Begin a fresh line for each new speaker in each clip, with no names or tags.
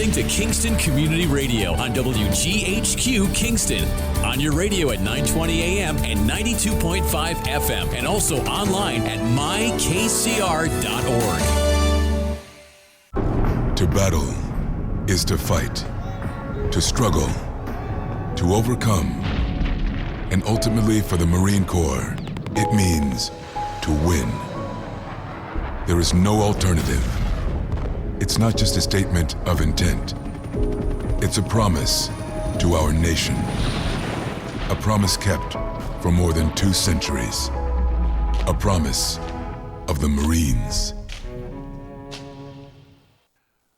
listening to Kingston Community Radio on WGHQ Kingston. On your radio at 920 AM and 92.5 FM, and also online at mykcr.org.
To battle is to fight, to struggle, to overcome, and ultimately for the Marine Corps, it means to win. There is no alternative. It's not just a statement of intent. It's a promise to our nation. A promise kept for more than 2 centuries. A promise of the Marines.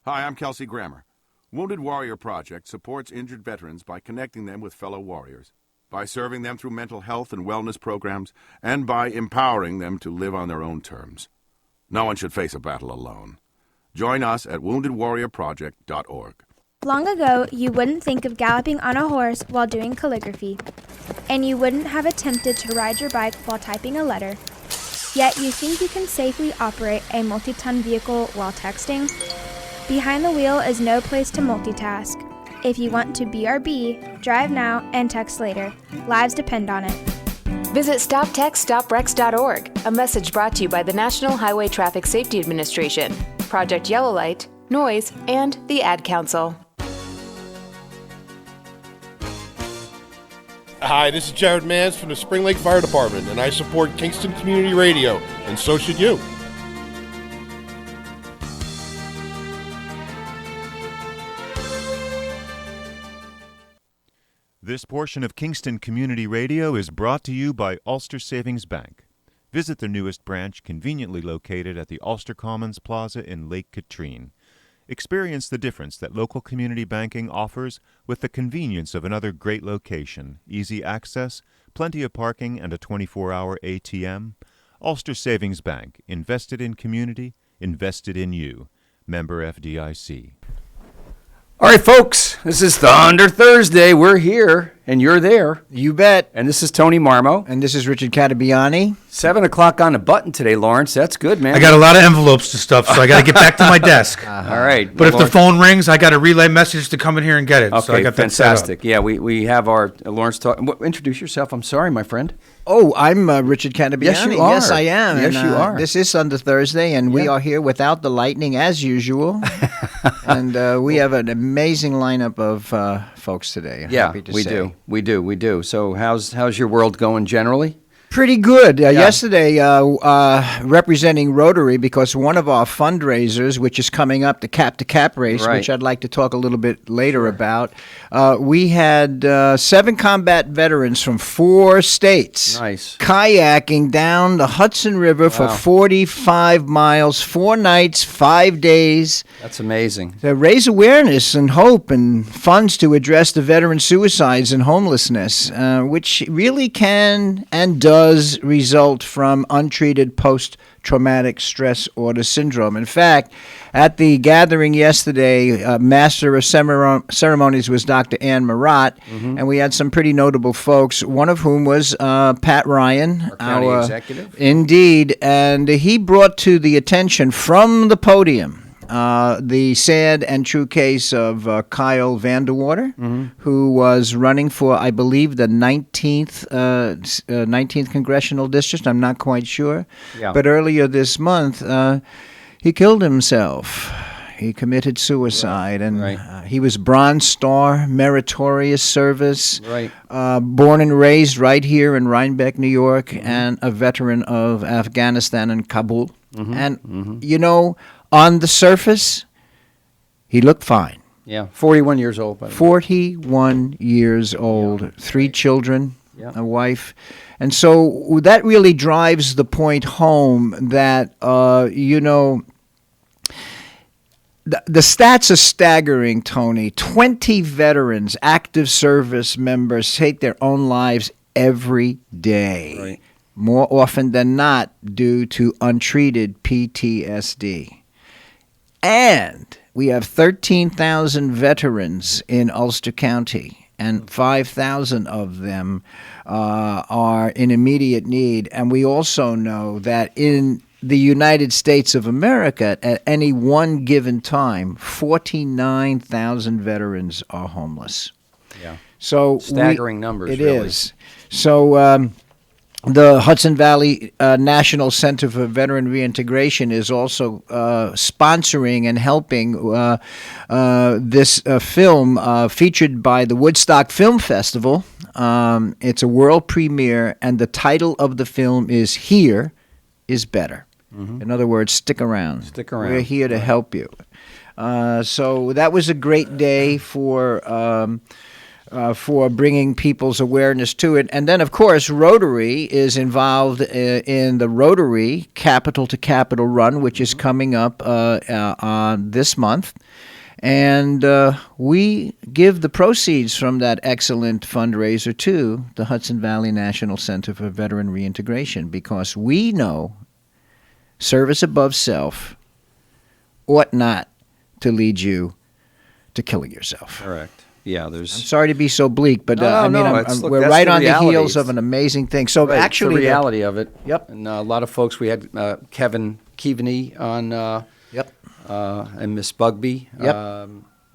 Hi, I'm Kelsey Grammer. Wounded Warrior Project supports injured veterans by connecting them with fellow warriors, by serving them through mental health and wellness programs, and by empowering them to live on their own terms. No one should face a battle alone. Join us at woundedwarriorproject.org.
Long ago, you wouldn't think of galloping on a horse while doing calligraphy, and you wouldn't have attempted to ride your bike while typing a letter. Yet you think you can safely operate a multi-ton vehicle while texting? Behind the wheel is no place to multitask. If you want to BRB, drive now and text later. Lives depend on it.
Visit StopTextStopWrecks.org, a message brought to you by the National Highway Traffic Safety Administration, Project Yellow Light, Noise, and the Ad Council.
Hi, this is Jared Mans from the Spring Lake Fire Department, and I support Kingston Community Radio, and so should you.
This portion of Kingston Community Radio is brought to you by Ulster Savings Bank. Visit their newest branch, conveniently located at the Ulster Commons Plaza in Lake Katrine. Experience the difference that local community banking offers with the convenience of another great location, easy access, plenty of parking, and a 24-hour ATM. Ulster Savings Bank, invested in community, invested in you. Member FDIC.
All right, folks, this is Thunder Thursday. We're here, and you're there.
You bet.
And this is Tony Marmo.
And this is Richard Cattabiani.
7 o'clock on the button today, Lawrence. That's good, man.
I got a lot of envelopes to stuff, so I got to get back to my desk.
All right.
But if the phone rings, I got a relay message to come in here and get it.
Okay,
so I got
fantastic. Yeah, we have our Lawrence talk. Introduce yourself. I'm sorry, my friend.
Oh, I'm Richard Cattabiani.
Yes, you are.
Yes, I am.
Yes, you are.
This is Thunder Thursday, and we are here without the lightning as usual. And we have an amazing lineup of folks today.
Yeah,
happy to
we
say.
We do. So how's your world going generally?
Pretty good. Yesterday, representing Rotary, because one of our fundraisers, which is coming up, the Cap to Cap race,
Right.
which I'd like to talk a little bit later about, we had 7 combat veterans from 4 states
Nice.
kayaking down the Hudson River for 45 miles, 4 nights, 5 days.
That's amazing.
To raise awareness and hope and funds to address the veteran suicides and homelessness, which really can and does result from untreated post-traumatic stress disorder syndrome. In fact, at the gathering yesterday, Master of Ceremonies was Dr. Ann Marat, and we had some pretty notable folks, one of whom was Pat Ryan,
Our county executive.
Indeed, and he brought to the attention from the podium the sad and true case of Kyle Vanderwater, who was running for, I believe, the 19th Congressional District. I'm not quite sure.
Yeah.
But earlier this month, he killed himself. He committed suicide, and he was Bronze Star, meritorious service, born and raised right here in Rhinebeck, New York, and a veteran of Afghanistan and Kabul. And, you know, on the surface, he looked fine.
Yeah, 41 years old. By the way.
41 years old, 3 children, a wife. And so that really drives the point home that, you know, the stats are staggering, Tony. 20 veterans, active service members, take their own lives every day.
Right.
More often than not due to untreated PTSD. And we have 13,000 veterans in Ulster County, and 5,000 of them are in immediate need. And we also know that in the United States of America, at any one given time, 49,000 veterans are homeless.
Yeah.
So
staggering numbers.
It
really.
is. So the Hudson Valley National Center for Veteran Reintegration is also sponsoring and helping this film featured by the Woodstock Film Festival. It's a world premiere, and the title of the film is Here is Better. Mm-hmm. In other words, stick around.
Stick around.
We're here to help you. So that was a great day for bringing people's awareness to it. And then, of course, Rotary is involved in the Rotary Capital to Capital Run, which is coming up on this month. And we give the proceeds from that excellent fundraiser to the Hudson Valley National Center for Veteran Reintegration, because we know service above self ought not to lead you to killing yourself.
Correct. Yeah,
I'm sorry to be so bleak, but we're right on the heels of an amazing thing. So
right,
actually,
the reality of it.
Yep.
And a lot of folks. We had Kevin Keaveney on.
Yep.
And Miss Bugby.
Yep.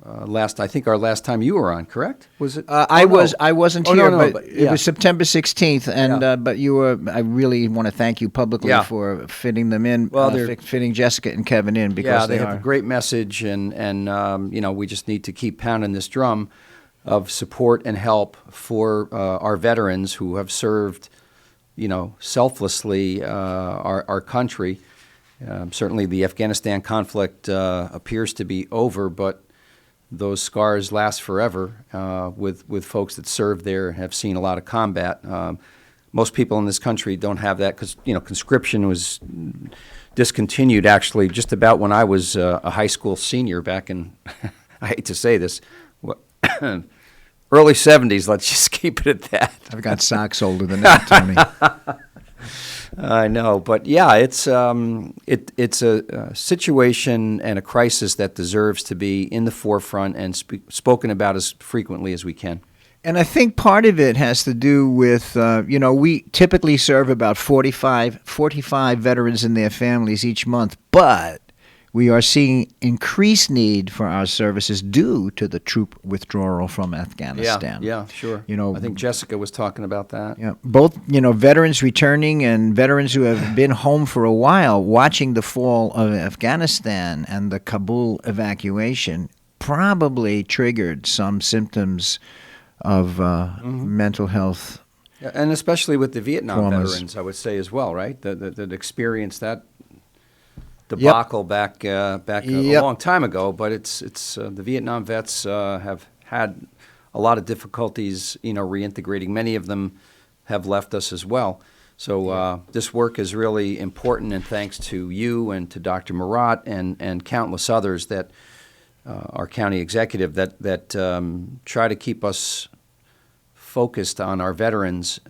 I think our last time you were on, correct? Was it?
I wasn't here, but
yeah.
it was September 16th, and but you were. I really want to thank you publicly for fitting them in.
Well,
fitting Jessica and Kevin in, because
they have a great message, and we just need to keep pounding this drum of support and help for our veterans who have served, selflessly our country. Certainly, the Afghanistan conflict appears to be over, but those scars last forever with folks that served there and have seen a lot of combat. Most people in this country don't have that because, conscription was discontinued actually just about when I was a high school senior back in, I hate to say this, early 70s. Let's just keep it at that.
I've got socks older than that, Tony.
I know, but yeah, it's a situation and a crisis that deserves to be in the forefront and spoken about as frequently as we can.
And I think part of it has to do with, we typically serve about 45 veterans and their families each month, but we are seeing increased need for our services due to the troop withdrawal from Afghanistan.
Yeah, sure. I think Jessica was talking about that.
Yeah, both, veterans returning and veterans who have been home for a while, watching the fall of Afghanistan and the Kabul evacuation probably triggered some symptoms of mental health.
Yeah, and especially with the Vietnam
traumas.
Veterans, I would say as well, right? That experienced that debacle back a long time ago, but it's the Vietnam vets have had a lot of difficulties, reintegrating. Many of them have left us as well. So this work is really important, and thanks to you and to Dr. Murat and countless others that our county executive that try to keep us focused on our veterans.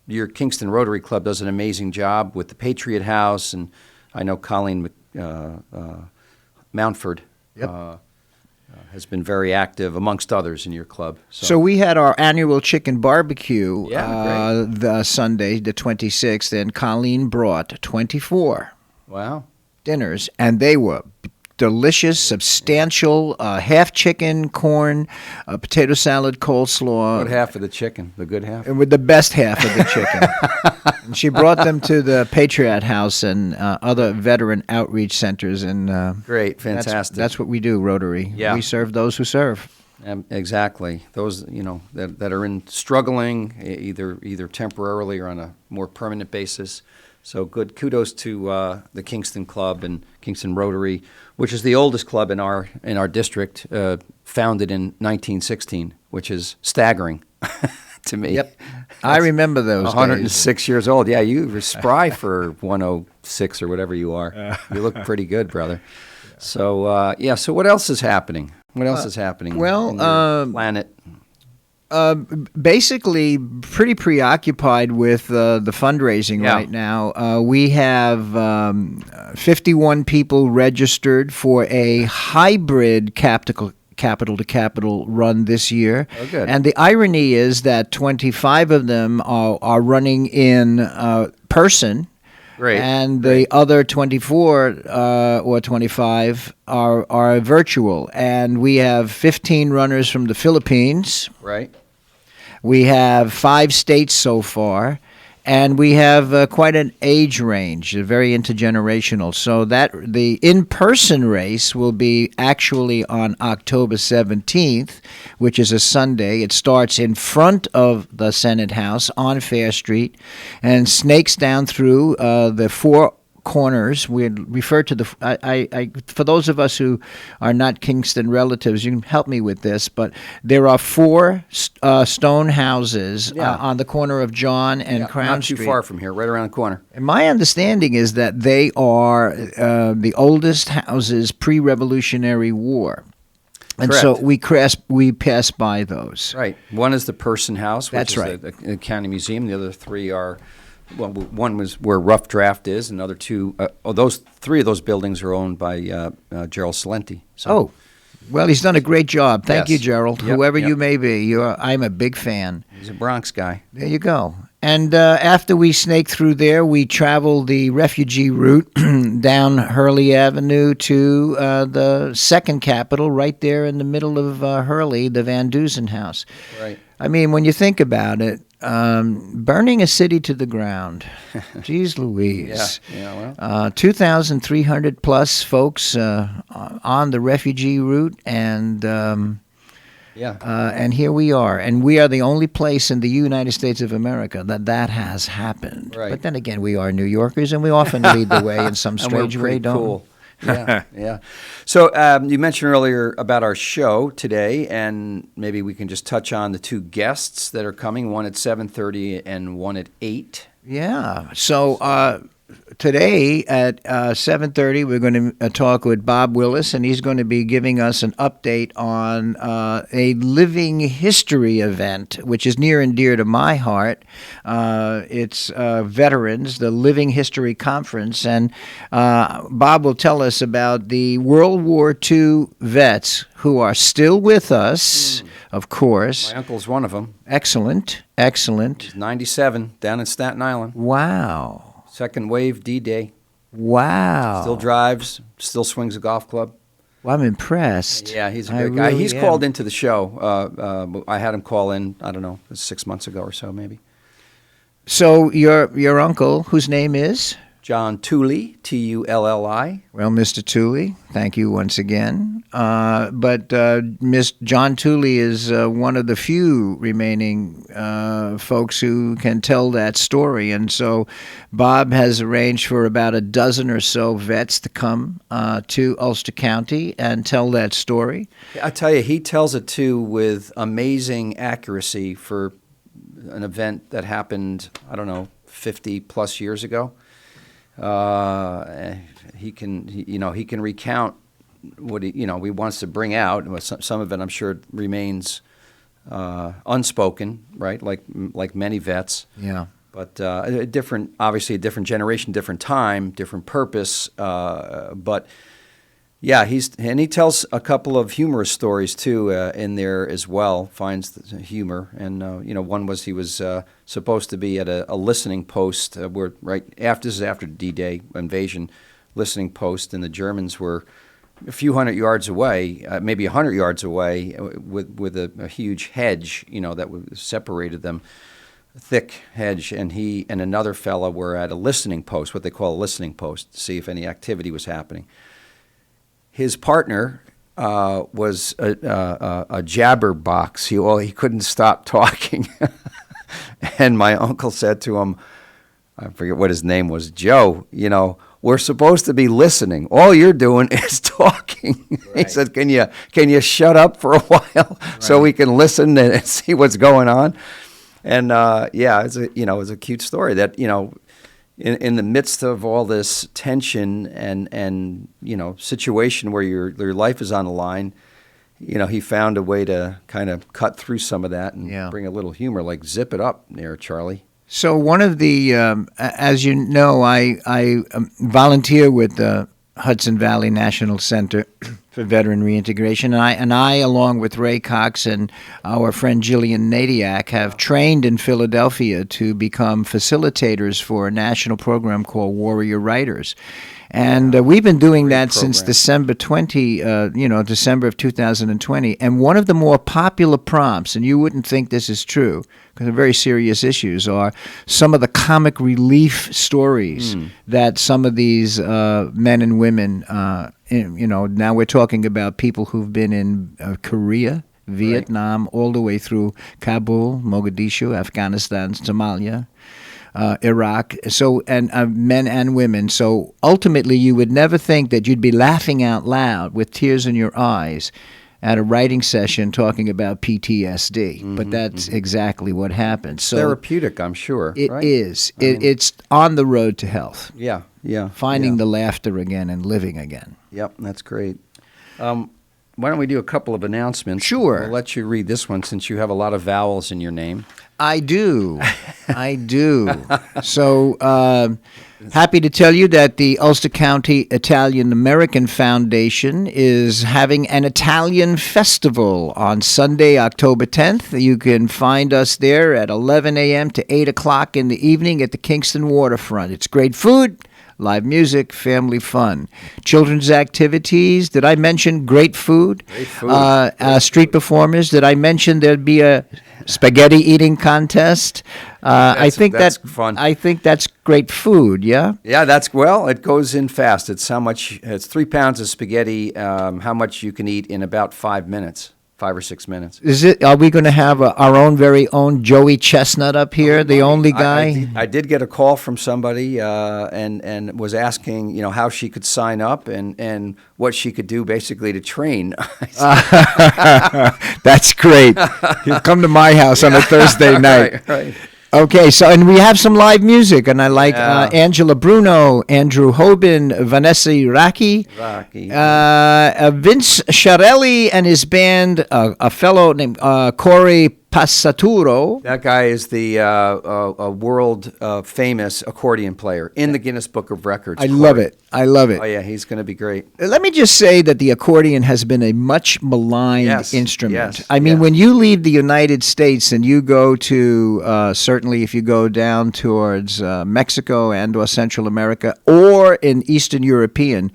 Your Kingston Rotary Club does an amazing job with the Patriot House, and I know Colleen Mountford has been very active, amongst others, in your club.
So we had our annual chicken barbecue
great.
The Sunday, the 26th, and Colleen brought 24 dinners, and they were delicious, substantial, half chicken, corn, potato salad, coleslaw.
What half of the chicken? The good half?
And with the best half of the chicken. And she brought them to the Patriot House and other veteran outreach centers. And
great, fantastic.
That's what we do, Rotary.
Yeah.
We serve those who serve.
Exactly. Those that are in struggling either temporarily or on a more permanent basis. So good kudos to the Kingston Club and Kingston Rotary, which is the oldest club in our district, founded in 1916, which is staggering to me.
Yep, I remember those
106 years old. Yeah, you were spry for 106 or whatever you are. You look pretty good, brother. So so what else is happening? What else is happening?
Well,
in your planet.
Basically, pretty preoccupied with the fundraising right now. We have 51 people registered for a hybrid capital to capital run this year.
Oh, good.
And the irony is that 25 of them are running in person.
Great.
And the other 24 or 25 are virtual. And we have 15 runners from the Philippines.
Right.
We have 5 states so far. And we have quite an age range, very intergenerational. So that the in-person race will be actually on October 17th, which is a Sunday. It starts in front of the Senate House on Fair Street and snakes down through the 4 corners. We refer to for those of us who are not Kingston relatives, you can help me with this, but there are 4 stone houses on the corner of John and Crown Street.
Not too far from here, right around the corner.
And my understanding is that they are the oldest houses pre-Revolutionary War. And
Correct.
so we pass by those.
Right. One is the Person House, which
That's
is
right.
the county museum. The other 3 are... Well, one was where Rough Draft is, and the other 2, those 3 of those buildings are owned by Gerald Salenti. So.
Well, he's done a great job. Thank you,
Yes.
Gerald.
Yep,
Whoever
yep.
you may be, I'm a big fan.
He's a Bronx guy.
There you go. And after we snake through there, we travel the refugee route down Hurley Avenue to the second Capitol, right there in the middle of Hurley, the Van Dusen House.
Right.
I mean, when you think about it, burning a city to the ground. Jeez Louise.
Well.
2,300 plus folks on the refugee route, and and here we are. And we are the only place in the United States of America that has happened.
Right.
But then again, we are New Yorkers, and we often lead the way in some strange
and we're
way,
pretty
don't we?
cool. Yeah. So you mentioned earlier about our show today, and maybe we can just touch on the 2 guests that are coming, one at 7:30 and one at 8.
Yeah. So today at 7:30, we're going to talk with Bob Willis, and he's going to be giving us an update on a living history event, which is near and dear to my heart. It's Veterans, the Living History Conference, and Bob will tell us about the World War II vets who are still with us, of course.
My uncle's one of them.
Excellent.
He's 97, down in Staten Island.
Wow.
Second wave D-Day.
Wow.
Still drives, still swings a golf club.
Well, I'm impressed.
Yeah, he's a great guy.
Really
He's
am.
called into the show. I had him call in, I don't know, 6 months ago or so maybe.
So your uncle, whose name is?
John Tooley, T-U-L-L-I.
Well, Mr. Tooley, thank you once again. But Miss John Tooley is one of the few remaining folks who can tell that story. And so Bob has arranged for about a dozen or so vets to come to Ulster County and tell that story.
I tell you, he tells it too with amazing accuracy for an event that happened, I don't know, 50 plus years ago. He can recount what he wants to bring out. Some of it, I'm sure, remains unspoken, right? Like many vets.
Yeah.
But obviously a different generation, different time, different purpose. But yeah, he tells a couple of humorous stories too in there as well. Finds the humor, and one was he was supposed to be at a listening post where this is after D-Day invasion, listening post, and the Germans were a few hundred yards away, maybe 100 yards away, with a huge hedge, that separated them, a thick hedge, and he and another fella were at a listening post, what they call a listening post, to see if any activity was happening. His partner was a jabberbox. He couldn't stop talking. And my uncle said to him, I forget what his name was, Joe, we're supposed to be listening. All you're doing is talking. Right. He said, can you shut up for a while so we can listen and see what's going on? And it's a cute story that, in the midst of all this tension and situation where your life is on the line, he found a way to kind of cut through some of that and bring a little humor, like zip it up there, Charlie.
So one of the, as you know, I volunteer with the Hudson Valley National Center for Veteran Reintegration, and I, along with Ray Cox and our friend Jillian Nadiak, have trained in Philadelphia to become facilitators for a national program called Warrior Writers. And we've been doing that since December December of 2020. And one of the more popular prompts, and you wouldn't think this is true, because they're very serious issues, are some of the comic relief stories that some of these men and women, now we're talking about people who've been in Korea, Vietnam, all the way through Kabul, Mogadishu, Afghanistan, Somalia, Iraq, and men and women. So ultimately, you would never think that you'd be laughing out loud with tears in your eyes at a writing session talking about PTSD, but that's exactly what happens. So
therapeutic, I'm sure.
It
right?
is. It's on the road to health.
Yeah.
Finding the laughter again and living again.
Yep, that's great. Why don't we do a couple of announcements?
Sure.
I'll let you read this one since you have a lot of vowels in your name.
I do. So happy to tell you that the Ulster County Italian American Foundation is having an Italian festival on Sunday, October 10th. You can find us there at 11 a.m. to 8 o'clock in the evening at the Kingston waterfront. It's great food, live music, family fun. Children's activities. Did I mention great food?
Great food.
Street performers. Did I mention there'd be a spaghetti eating contest? That's
fun.
I think that's great food, yeah?
Yeah, it goes in fast. It's 3 pounds of spaghetti, how much you can eat in about 5 minutes. 5 or 6 minutes.
Are we going to have our very own Joey Chestnut up here, the only guy?
I did get a call from somebody and was asking, how she could sign up and what she could do basically to train.
That's great. You come to my house on a Thursday night.
Right.
Okay, and we have some live music, and I like Angela Bruno, Andrew Hoban, Vanessa Raki, Vince Sciarelli and his band, a fellow named Corey Passaturo.
That guy is the world famous accordion player in the Guinness Book of Records.
I love it.
Oh, yeah, he's going to be great.
Let me just say that the accordion has been a much maligned instrument.
Yes,
I mean, when you leave the United States and you go to, certainly if you go down towards Mexico and or Central America or in Eastern European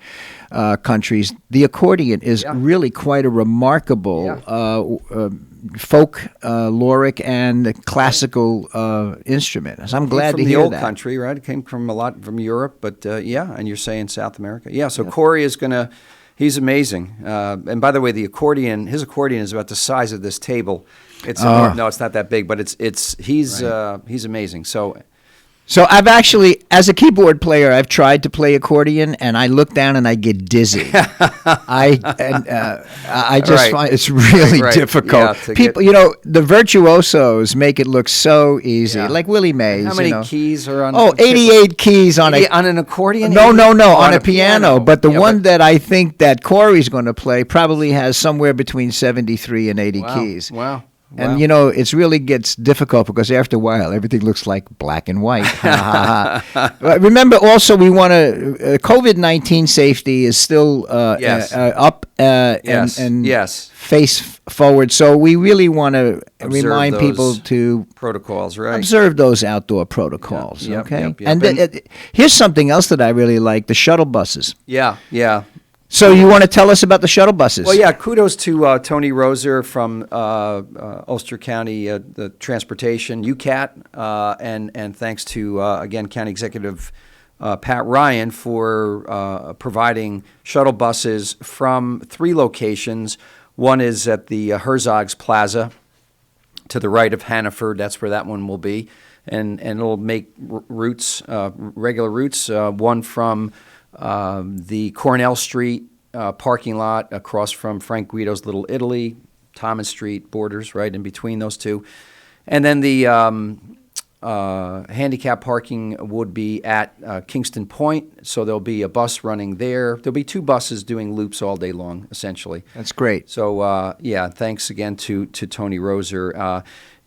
countries, the accordion is really quite a remarkable folk, lyric, and classical instrument. So I'm glad to hear that.
From the old country, right? It came from a lot from Europe, but and you're saying South America. Yeah, so Corey is he's amazing. And by the way, his accordion is about the size of this table. It's no, it's not that big, but he's amazing.
So I've actually, as a keyboard player, I've tried to play accordion, and I look down and I get dizzy. I just find it's really difficult. People, the virtuosos make it look so easy, like Willie Mays.
How many keys are on?
88 keys on
an accordion?
No, on a piano. But the one that I think that Corey's going to play probably has somewhere between 73 and 80 keys.
Wow.
And, it really gets difficult because after a while, everything looks like black and white. But remember, also, we want to COVID-19 safety is still up and face forward. So we really want to remind people to
protocols, right?
Observe those outdoor protocols, okay?
Yep.
And here's something else that I really like, the shuttle buses.
Yeah.
So you want to tell us about the shuttle buses?
Well, yeah, kudos to Tony Roser from Ulster County the Transportation, UCAT, and thanks to, again, County Executive Pat Ryan for providing shuttle buses from 3 locations. One is at the Herzog's Plaza to the right of Hannaford. That's where that one will be. And it'll make routes, regular routes, one from the Cornell Street parking lot across from Frank Guido's Little Italy, Thomas Street borders, right in between those two. And then the handicap parking would be at Kingston Point, so there'll be a bus running there. There'll be 2 buses doing loops all day long, essentially.
That's great.
So, thanks again to Tony Roser.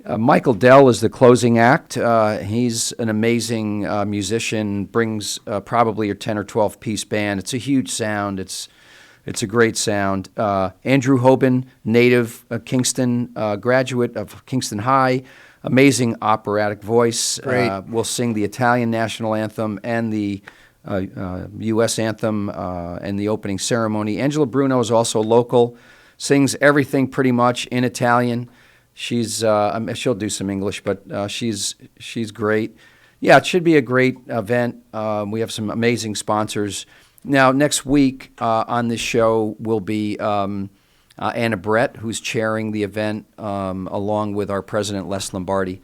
Michael Dell is the closing act. He's an amazing musician, brings probably a 10 or 12-piece band. It's a huge sound. It's a great sound. Andrew Hoban, native Kingston, graduate of Kingston High, amazing operatic voice.
Great.
Will sing the Italian national anthem and the U.S. anthem and the opening ceremony. Angela Bruno is also local, sings everything pretty much in Italian. She'll do some English, but she's great. Yeah, it should be a great event. We have some amazing sponsors. Now, next week on this show will be Anna Brett, who's chairing the event, along with our president, Les Lombardi.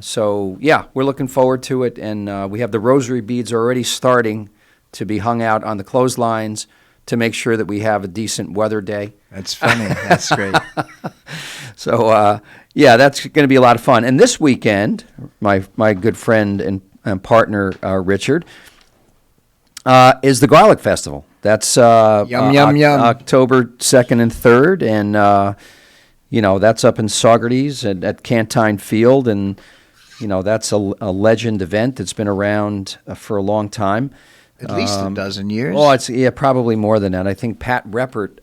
So, yeah, we're looking forward to it, and we have the rosary beads already starting to be hung out on the clotheslines to make sure that we have a decent weather day.
That's funny. That's great.
So, yeah, that's going to be a lot of fun. And this weekend, my good friend and partner, Richard, is the Garlic Festival. That's
Yum.
October 2nd and 3rd, and that's up in Saugerties at Cantine Field, and that's a legend event that's been around for a long time.
At least a dozen years.
Oh, it's probably more than that. I think Pat Reppert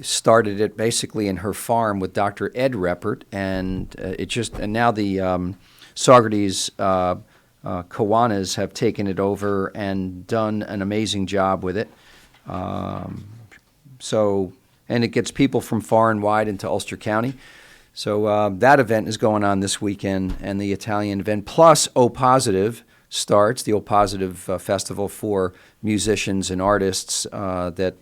started it basically in her farm with Dr. Ed Reppert, and now the Saugerties Kiwanis have taken it over and done an amazing job with it. And it gets people from far and wide into Ulster County. So that event is going on this weekend, and the Italian event, plus O Positive starts, the O Positive Festival for musicians and artists that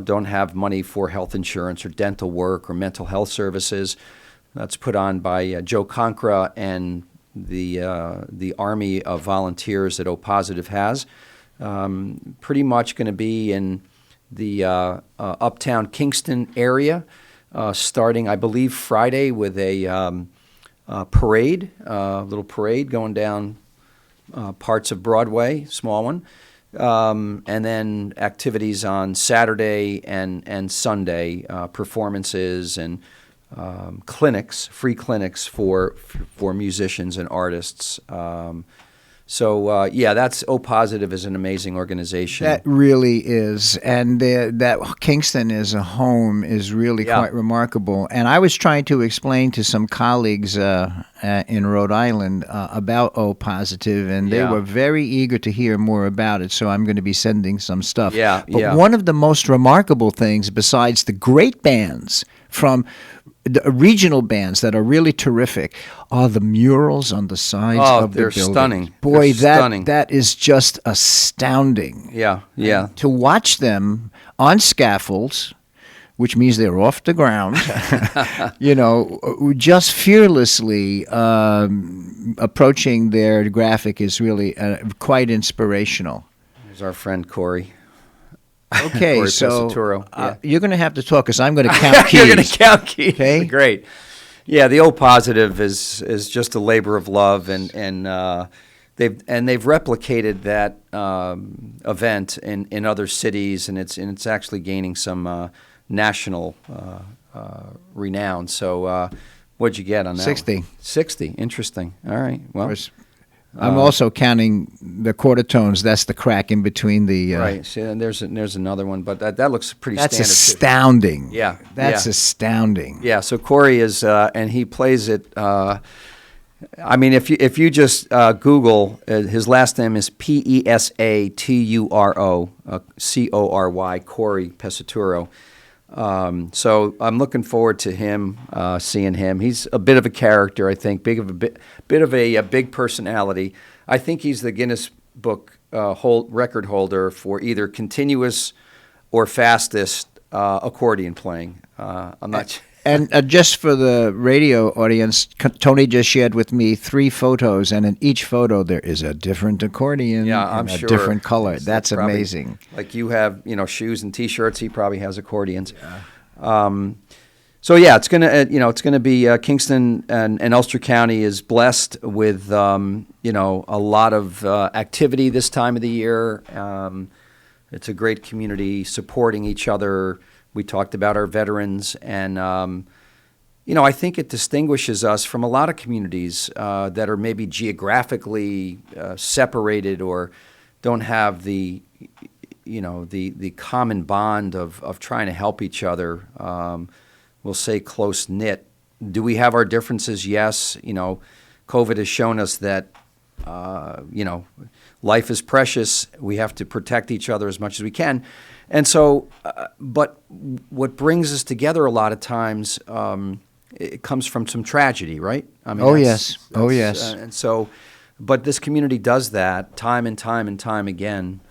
don't have money for health insurance or dental work or mental health services. That's put on by Joe Concra and the army of volunteers that O Positive has. Pretty much going to be in the uptown Kingston area, starting, I believe, Friday with a parade, little parade going down parts of Broadway, small one, and then activities on Saturday and Sunday, performances and clinics, free clinics for musicians and artists. That's O Positive is an amazing organization.
That really is, and that Kingston as a home is really quite remarkable. And I was trying to explain to some colleagues in Rhode Island about O Positive, and they were very eager to hear more about it. So I'm going to be sending some stuff. But one of the most remarkable things, besides the great bands from the regional bands that are really terrific, are the murals on the sides of the building.
They're stunning.
Boy,
stunning.
That is just astounding.
Yeah.
And to watch them on scaffolds, which means they're off the ground, just fearlessly approaching their graphic is really quite inspirational.
There's our friend Corey.
Okay, so you're going to have to talk because I'm going to count keys.
You're going to count keys.
Okay,
great. Yeah, the O Positive is just a labor of love, and they've replicated that event in other cities, and it's actually gaining some national renown. So, what'd you get on that?
60.
60. Interesting. All right. Well.
I'm also counting the quarter tones. That's the crack in between the...
right. See, and there's another one, but that looks pretty standard.
That's astounding.
Too. Yeah.
That's astounding.
Yeah, so Corey is, and he plays it... if you just Google, his last name is Pesaturo, Cory, Corey Pesaturo. So I'm looking forward to him, seeing him. He's a bit of a character, I think, bit of a big personality. I think he's the Guinness Book record holder for either continuous or fastest accordion playing. I'm not.
And just for the radio audience, Tony just shared with me 3 photos, and in each photo there is a different accordion and a different color. That's amazing.
Like you have, shoes and T-shirts. He probably has accordions. Yeah. It's gonna be Kingston and Ulster County is blessed with a lot of activity this time of the year. It's a great community supporting each other. We talked about our veterans, and I think it distinguishes us from a lot of communities that are maybe geographically separated or don't have the common bond of trying to help each other. We'll say close knit. Do we have our differences? Yes. COVID has shown us that life is precious. We have to protect each other as much as we can. And so, but what brings us together a lot of times, it comes from some tragedy, right? I mean,
yes.
And so, but this community does that time and time and time again.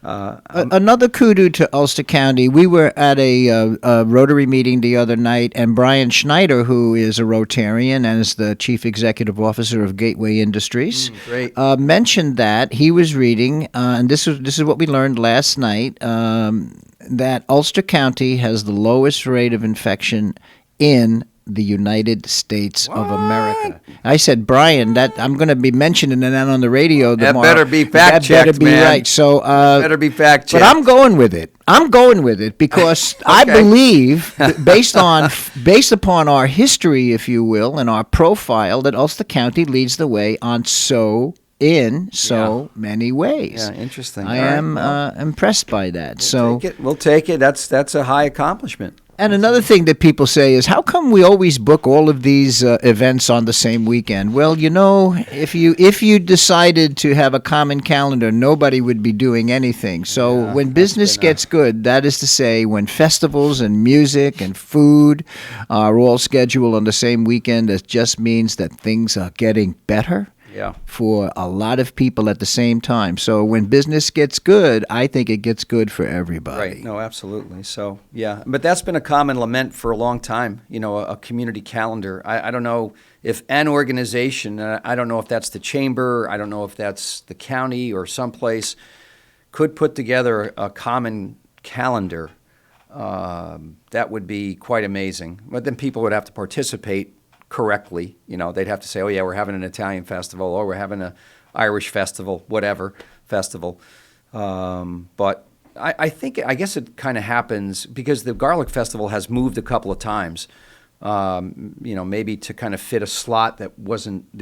Another kudu to Ulster County. We were at a Rotary meeting the other night, and Brian Schneider, who is a Rotarian and is the Chief Executive Officer of Gateway Industries,
great.
Mentioned that he was reading, and this is what we learned last night, that Ulster County has the lowest rate of infection in the United States of America. I said, Brian, that I'm going to be mentioning that on the radio tomorrow.
That better be fact checked,
That better be
man.
right. So,
better be fact checked.
But I'm going with it because I believe, that based upon our history, if you will, and our profile, that Ulster County leads the way on so many ways.
Yeah, interesting.
I am impressed by that.
We'll take it. That's a high accomplishment.
And another thing that people say is, how come we always book all of these events on the same weekend? Well, if you decided to have a common calendar, nobody would be doing anything. So when business gets good, that is to say, when festivals and music and food are all scheduled on the same weekend, it just means that things are getting better.
Yeah.
For a lot of people at the same time. So when business gets good, I think it gets good for everybody.
Right. No, absolutely. So, yeah. But that's been a common lament for a long time, a community calendar. I don't know if an organization, I don't know if that's the chamber, I don't know if that's the county or someplace, could put together a common calendar. That would be quite amazing. But then people would have to participate correctly. They'd have to say, oh yeah, we're having an Italian festival, or we're having an Irish festival, whatever festival. But I guess it kind of happens because the Garlic Festival has moved a couple of times, maybe to kind of fit a slot there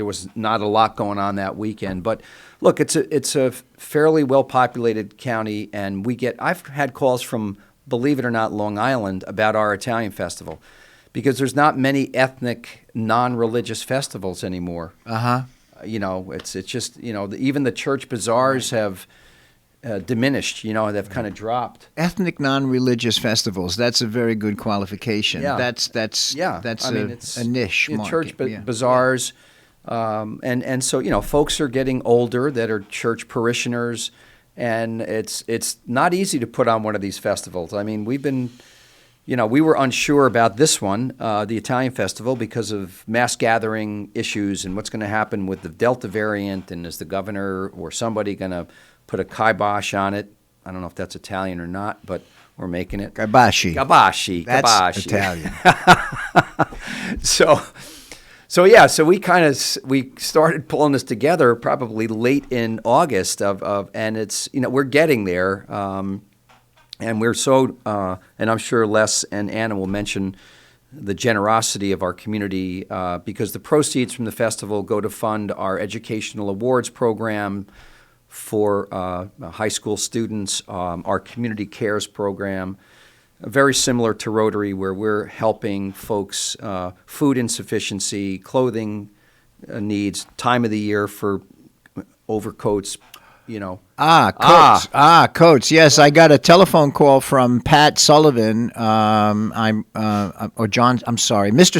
was not a lot going on that weekend. But look, it's a fairly well-populated county, and I've had calls from, believe it or not, Long Island about our Italian festival, because there's not many ethnic, non-religious festivals anymore. It's just, even the church bazaars have diminished, they've kind of dropped.
Ethnic, non-religious festivals, that's a very good qualification.
Yeah.
That's a niche market.
Church bazaars, and so, folks are getting older that are church parishioners, and it's not easy to put on one of these festivals. I mean, we were unsure about this one, the Italian festival, because of mass gathering issues and what's going to happen with the Delta variant, and is the governor or somebody going to put a kibosh on it? I don't know if that's Italian or not, but we're making it.
Kiboshi. That's Italian.
So we started pulling this together probably late in August and it's, we're getting there. And we're and I'm sure Les and Anna will mention the generosity of our community because the proceeds from the festival go to fund our educational awards program for high school students, our community cares program, very similar to Rotary, where we're helping folks food insufficiency, clothing needs, time of the year for overcoats,
Coats. Yes, I got a telephone call from Pat Sullivan. Mr.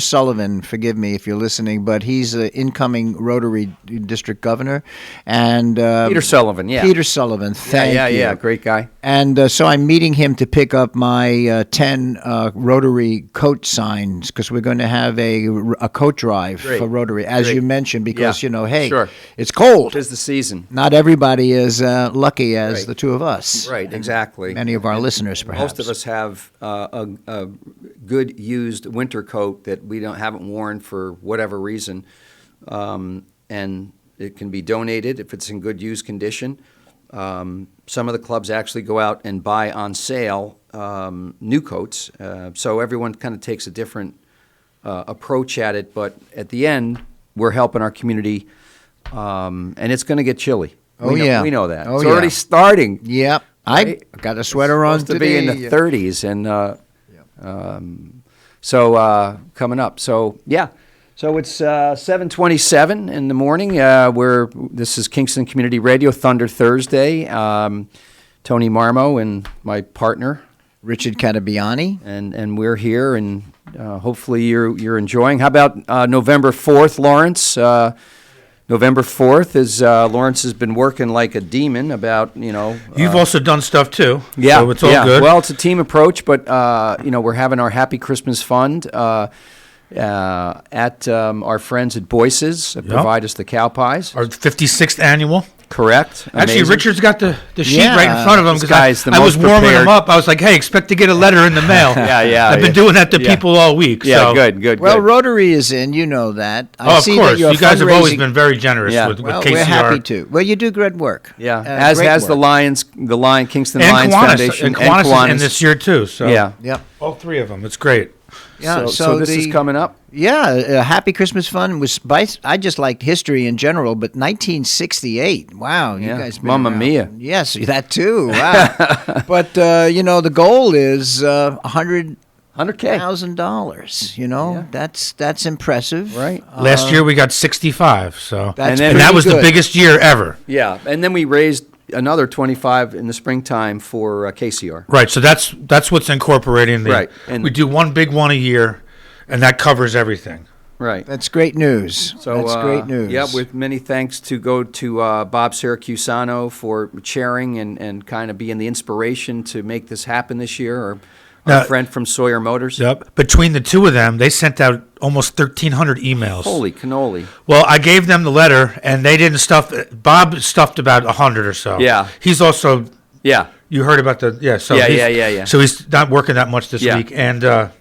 Sullivan. Forgive me if you're listening, but he's an incoming Rotary District Governor, and
Peter Sullivan. Yeah,
Peter Sullivan. Thank you.
Yeah, great guy.
And so I'm meeting him to pick up my 10 Rotary coat signs because we're going to have a coat drive for Rotary, as you mentioned, because
sure.
It's cold.
It's the season.
Not everybody is lucky as the two of us.
Right, exactly.
Many of our listeners, perhaps.
Most of us have a good used winter coat that we haven't worn for whatever reason, and it can be donated if it's in good used condition. Some of the clubs actually go out and buy on sale new coats. So everyone kind of takes a different approach at it. But at the end, we're helping our community, and it's going to get chilly. We know that. It's already starting.
Yep.
Right?
I got a sweater on
today.
today.
To be in the 30s, and so coming up. So so it's 7:27 in the morning. This is Kingston Community Radio Thunder Thursday. Tony Marmo and my partner
Richard Cattabiani,
and we're here, and hopefully you're enjoying. How about November 4th, Lawrence? November 4th is Lawrence has been working like a demon about,
You've also done stuff too.
Yeah.
So it's all good.
Well, it's a team approach, but, we're having our Happy Christmas Fund at our friends at Boyce's provide us the cow pies.
Our 56th annual.
Correct.
Actually,
Amazing.
Richard's got the sheet right in front of him
This guy's
because
the
I was
most
warming
prepared.
him up. I was like, hey, expect to get a letter in the mail. I've been doing that to people all week.
Yeah,
so.
good.
Well, Rotary is in, you know that.
Of
see
course.
that you're
You guys have always
fundraising-
been very generous with KCR.
We're happy to. Well, you do great work.
Yeah, as
great
has
work.
the Kingston
And
Lions
Kiwanis,
Foundation.
and Kiwanis is in this year too. So
Yeah.
all three of them. It's great.
Yeah,
So this is coming up?
Yeah, Happy Christmas Fund was I just liked history in general, but 1968. Wow, you guys been
Mamma
around.
mia.
Yes, that too. Wow. But the goal is $100,000. That's impressive.
Right.
Last year we got 65. So
That's
and that
pretty
was the
good.
biggest year ever.
Yeah, and then we raised another 25 in the springtime for KCR.
Right. So that's what's incorporating the.
Right, and-
we do one big one a year, and that covers everything.
Right.
That's great news.
So
that's great news.
Yeah, with many thanks to Bob Syracusano for chairing and kind of being the inspiration to make this happen this year, or our friend from Sawyer Motors.
Yep. Between the two of them, they sent out almost 1,300 emails.
Holy cannoli.
Well, I gave them the letter, and they didn't stuff. Bob stuffed about 100 or so.
Yeah.
He's also.
Yeah.
You heard about the So
Yeah.
So he's not working that much this week, and.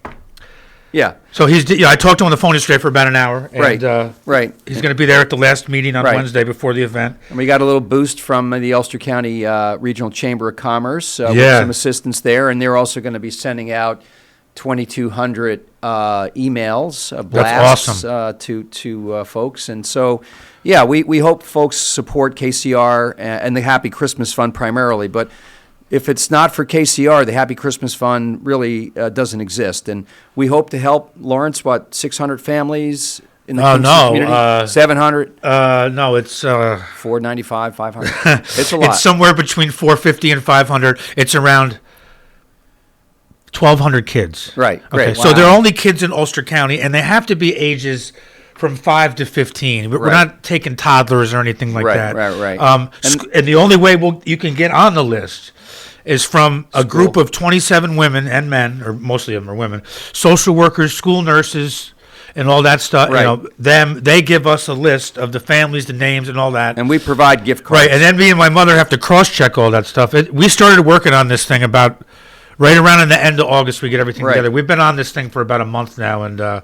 Yeah.
So I talked to him on the phone yesterday for about an hour. And,
Right.
He's going to be there at the last meeting on Wednesday before the event.
And we got a little boost from the Ulster County Regional Chamber of Commerce with some assistance there, and they're also going to be sending out 2,200 emails, blasts to folks. And so, we hope folks support KCR and the Happy Christmas Fund primarily, but if it's not for KCR, the Happy Christmas Fund really doesn't exist. And we hope to help, Lawrence, 600 families in the Kingston community? 700?
No, it's...
495, 500. It's a lot.
It's somewhere between 450 and 500. It's around 1,200 kids.
Right, great.
Okay, so they're only kids in Ulster County, and they have to be ages from 5 to 15. We're not taking toddlers or anything like that.
Right.
And the only way you can get on the list is from a group of 27 women and men, or mostly of them are women, social workers, school nurses, and all that stuff.
Right.
They give us a list of the families, the names, and all that.
And we provide gift cards.
Right, and then me and my mother have to cross-check all that stuff. We started working on this thing about right around in the end of August. We get everything together. We've been on this thing for about a month now, and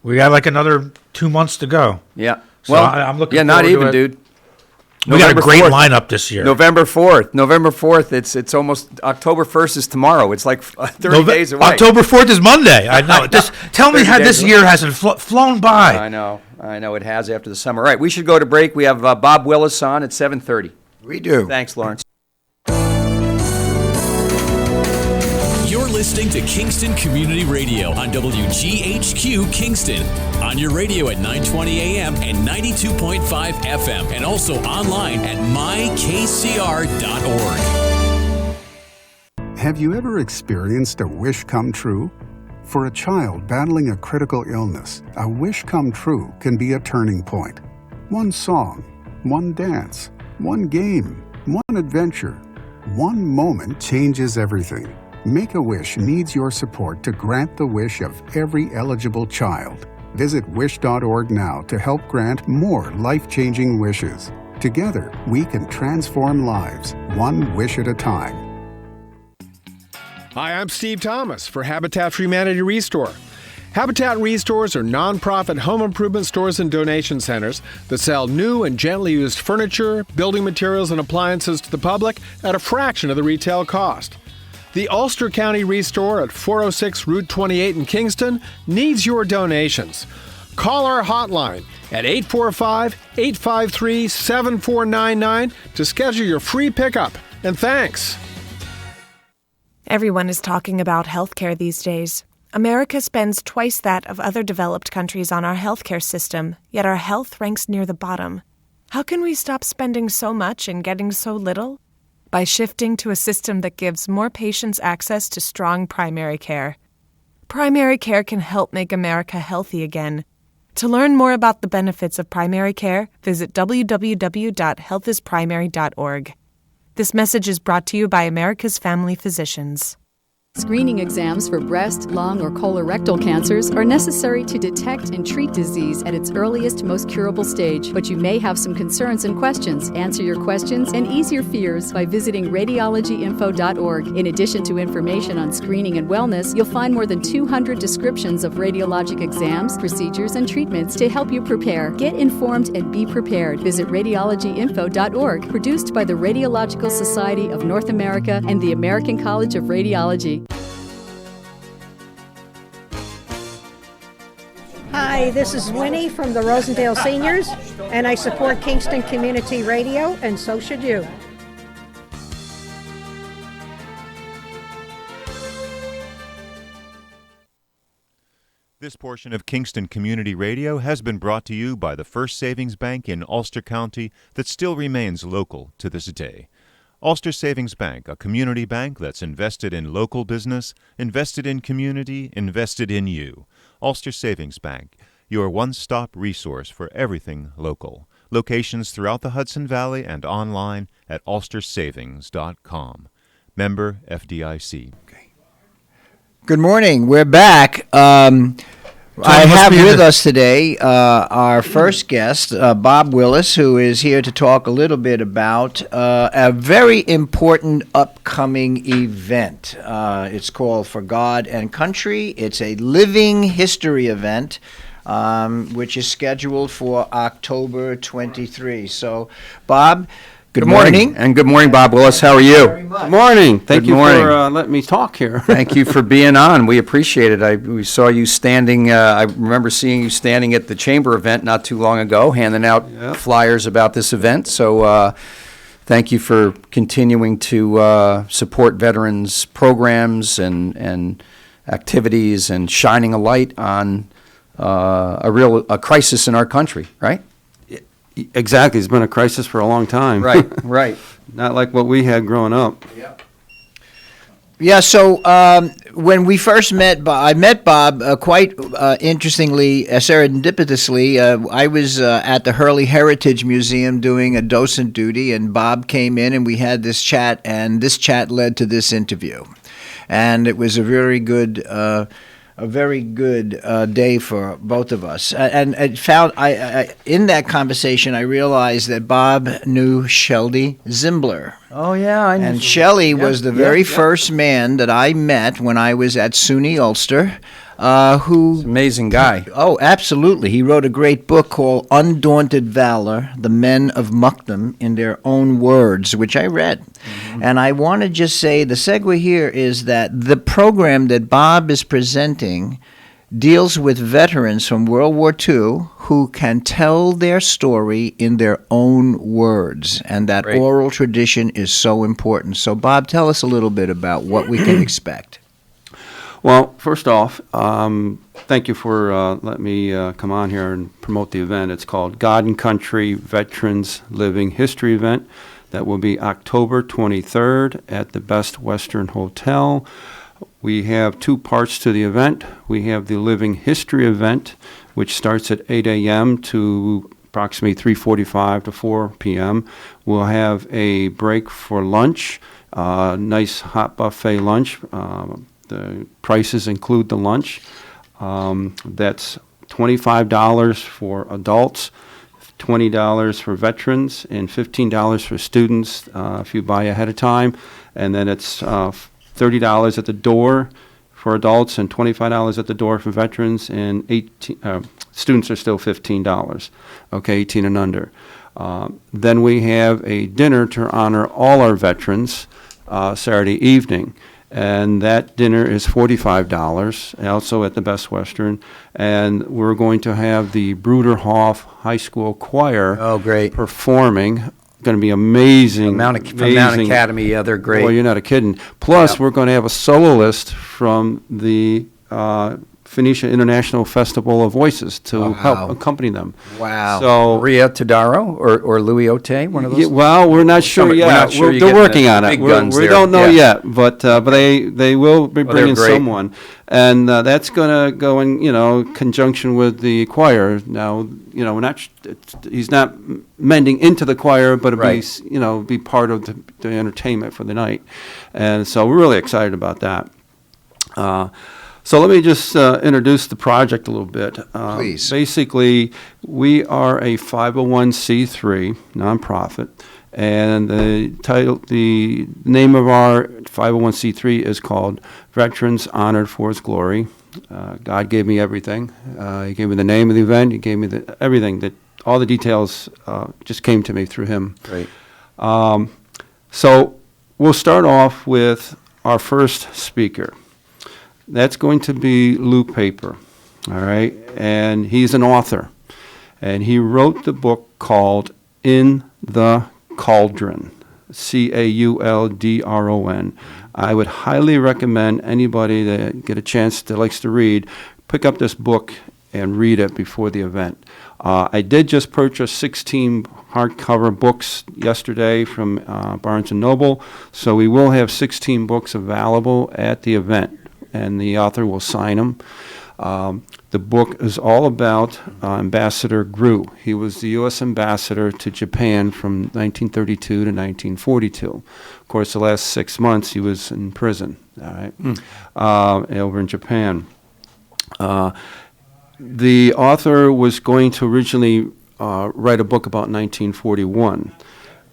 we got like another 2 months to go.
Yeah.
So I'm looking forward
not
to
even,
it.
dude.
We got a great
4th.
lineup this year.
November 4th. It's almost October 1st is tomorrow. It's like 30 days away.
October 4th is Monday. I know. Tell me how this year hasn't flown by.
I know it has after the summer. All right, we should go to break. We have Bob Willis on at 7:30.
We do.
Thanks, Lawrence.
You're listening to Kingston Community Radio on WGHQ Kingston. On your radio at 920 AM and 92.5 FM, and also online at mykcr.org.
Have you ever experienced a wish come true? For a child battling a critical illness, a wish come true can be a turning point. One song, one dance, one game, one adventure, one moment changes everything. Make-A-Wish needs your support to grant the wish of every eligible child. Visit wish.org now to help grant more life-changing wishes. Together, we can transform lives, one wish at a time.
Hi, I'm Steve Thomas for Habitat for Humanity Restore. Habitat Restores are nonprofit home improvement stores and donation centers that sell new and gently used furniture, building materials, and appliances to the public at a fraction of the retail cost. The Ulster County Restore at 406 Route 28 in Kingston needs your donations. Call our hotline at 845-853-7499 to schedule your free pickup. And thanks.
Everyone is talking about healthcare these days. America spends twice that of other developed countries on our healthcare system, yet our health ranks near the bottom. How can we stop spending so much and getting so little? By shifting to a system that gives more patients access to strong primary care. Primary care can help make America healthy again. To learn more about the benefits of primary care, visit www.healthisprimary.org. This message is brought to you by America's Family Physicians.
Screening exams for breast, lung, or colorectal cancers are necessary to detect and treat disease at its earliest, most curable stage. But you may have some concerns and questions. Answer your questions and ease your fears by visiting radiologyinfo.org. In addition to information on screening and wellness, you'll find more than 200 descriptions of radiologic exams, procedures, and treatments to help you prepare. Get informed and be prepared. Visit radiologyinfo.org, produced by the Radiological Society of North America and the American College of Radiology.
Hi, this is Winnie from the Rosendale Seniors, and I support Kingston Community Radio, and so should you.
This portion of Kingston Community Radio has been brought to you by the First Savings Bank in Ulster County that still remains local to this day. Ulster Savings Bank, a community bank that's invested in local business, invested in community, invested in you. Ulster Savings Bank, your one-stop resource for everything local. Locations throughout the Hudson Valley and online at ulstersavings.com. Member FDIC.
Good morning. We're back. I have with us today our first guest, Bob Willis, who is here to talk a little bit about a very important upcoming event. It's called For God and Country. It's a living history event, which is scheduled for October 23. So, Bob, good morning.
And good morning, Bob Willis. How are you?
Good morning. Thank you
morning.
for letting me talk here.
Thank you for being on. We appreciate it. We saw you standing, I remember seeing you standing at the Chamber event not too long ago, handing out flyers about this event. So thank you for continuing to support veterans programs and activities and shining a light on a crisis in our country, right?
Exactly. It's been a crisis for a long time.
Right, right.
Not like what we had growing up.
Yeah, so when we first met, I met Bob quite interestingly, serendipitously. I was at the Hurley Heritage Museum doing a docent duty, and Bob came in and we had this chat, and this chat led to this interview. And it was a very good day for both of us. And I found, in that conversation, I realized that Bob knew Sheldy Zimbler.
Oh, yeah. I knew.
And Shelly was the very first man that I met when I was at SUNY Ulster. Who
amazing guy.
Oh, absolutely. He wrote a great book called Undaunted Valor, The Men of Muckdom in Their Own Words, which I read. Mm-hmm. And I want to just say the segue here is that the program that Bob is presenting deals with veterans from World War II who can tell their story in their own words. And that oral tradition is so important. So, Bob, tell us a little bit about what we can expect.
Well, first off, thank you for letting me come on here and promote the event. It's called God and Country Veterans Living History Event. That will be October 23rd at the Best Western Hotel. We have two parts to the event. We have the Living History event, which starts at 8 a.m. to approximately 3:45 to 4 p.m. We'll have a break for lunch, nice hot buffet lunch. The prices include the lunch. That's $25 for adults, $20 for veterans, and $15 for students if you buy ahead of time. And then it's $30 at the door for adults and $25 at the door for veterans, and students are still $15, 18 and under. Then we have a dinner to honor all our veterans Saturday evening. and that dinner is $45, also at the Best Western. And we're going to have the Bruderhof High School Choir performing. Going to be amazing.
From Mount Academy, yeah, they're great.
Well, you're not kidding. Plus, we're going to have a soloist from the Phoenicia International Festival of Voices to help accompany them.
Wow.
So
Maria Tadaro or Louis Ote, one of those?
Yeah, well, we're not sure yet. They're working on it. We don't know yet, but they will be bringing someone. And that's going to go in, conjunction with the choir. Now, he's not mending into the choir, but it'll be part of the entertainment for the night. And so we're really excited about that. So let me just introduce the project a little bit.
Please.
Basically, we are a 501c3 nonprofit, and the name of our 501c3 is called Veterans Honored for His Glory. God gave me everything. He gave me the name of the event. He gave me everything. All the details just came to me through him.
Great.
So we'll start off with our first speaker. That's going to be Lou Paper, all right? And he's an author. And he wrote the book called In the Cauldron, Cauldron. I would highly recommend anybody that get a chance that likes to read, pick up this book and read it before the event. I did just purchase 16 hardcover books yesterday from Barnes & Noble, so we will have 16 books available at the event, and the author will sign them. The book is all about Ambassador Grew. He was the U.S. ambassador to Japan from 1932 to 1942. Of course, the last 6 months he was in prison, all right, over in Japan. The author was going to originally write a book about 1941.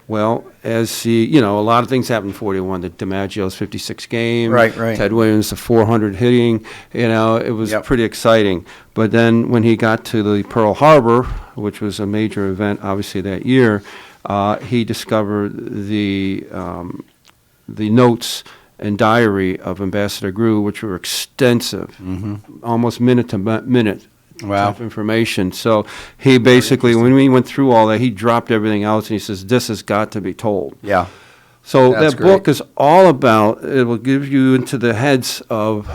Well, as a lot of things happened in 41. The DiMaggio's 56 game,
right.
Ted Williams, the 400 hitting, it was pretty exciting. But then when he got to the Pearl Harbor, which was a major event, obviously, that year, he discovered the notes and diary of Ambassador Grew, which were extensive, almost minute to minute.
Wow.
Type information. So he basically, when we went through all that, he dropped everything else and he says, this has got to be told.
Yeah.
So that book is all about, it will give you into the heads of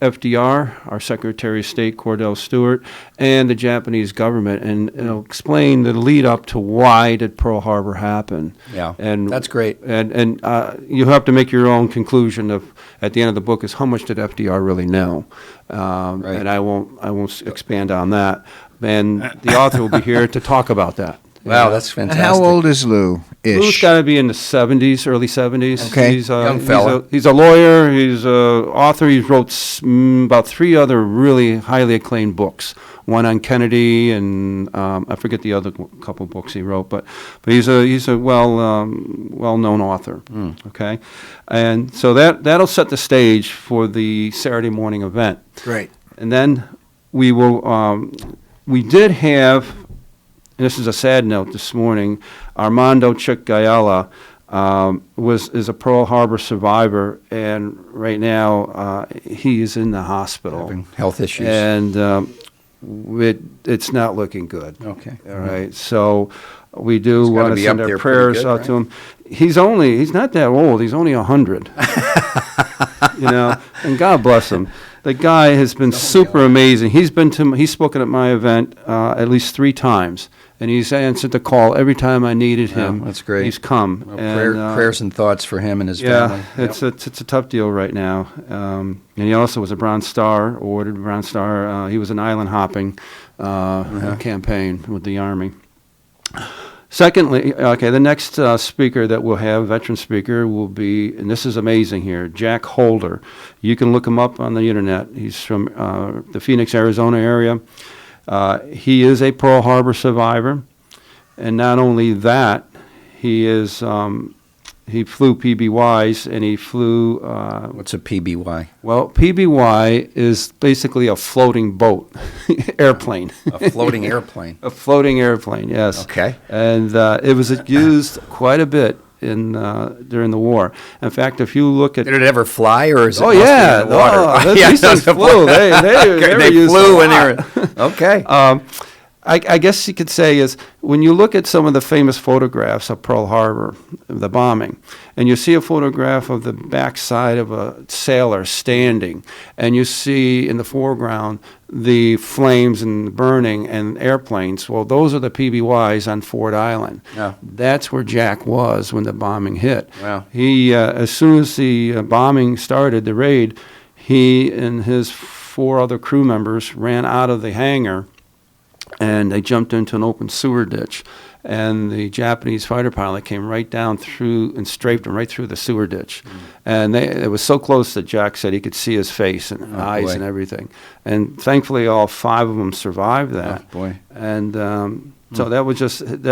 FDR, our Secretary of State, Cordell Stewart, and the Japanese government, and it'll explain the lead up to why did Pearl Harbor happen.
Yeah,
and
that's great.
And you have to make your own conclusion of, at the end of the book, is how much did FDR really know. And I won't expand on that. And the author will be here to talk about that.
Wow, that's fantastic.
And how old is Lou?
Lou's got to be in the 70s, early 70s.
Okay.
He's
young fella.
He's a lawyer. He's an author. He wrote about 3 other really highly acclaimed books. One on Kennedy, and I forget the other couple books he wrote. But he's a well-known author. Okay, and so that'll set the stage for the Saturday morning event.
Great.
And then we will. We did have. And this is a sad note this morning, Armando Chick Gayala is a Pearl Harbor survivor, and right now he is in the hospital.
Having health issues.
And it's not looking good.
Okay.
All right. So we do want to send our
there
prayers
good,
out to him. He's not that old. He's only 100. And God bless him. The guy has been super amazing. He's spoken at my event at least 3 times, and he's answered the call every time I needed him.
That's great.
He's come.
Well, prayers and thoughts for him and his family.
Yeah, it's a tough deal right now. And he also was a Bronze Star, awarded Bronze Star. He was an island hopping campaign with the Army. Secondly, the next speaker that we'll have, veteran speaker, will be, and this is amazing here, Jack Holder. You can look him up on the internet. He's from the Phoenix, Arizona area. He is a Pearl Harbor survivor, and not only that, he flew PBYs, and he flew...
What's a PBY?
Well, PBY is basically a floating boat, airplane.
A floating airplane?
A floating airplane, yes.
Okay.
And it was used quite a bit during the war. In fact, if you look at...
Did it ever fly, or is it
mostly in the water? These things flew. They flew when they were...
Okay.
I guess you could say is when you look at some of the famous photographs of Pearl Harbor, the bombing, and you see a photograph of the backside of a sailor standing, and you see in the foreground the flames and burning and airplanes, well, those are the PBYs on Ford Island.
Yeah.
That's where Jack was when the bombing hit.
Wow.
He, as soon as the bombing started, the raid, he and his 4 other crew members ran out of the hangar, and they jumped into an open sewer ditch. And the Japanese fighter pilot came right down through and strafed them right through the sewer ditch. And it was so close that Jack said he could see his face and eyes and everything. And thankfully, all 5 of them survived that.
Oh, boy.
And so that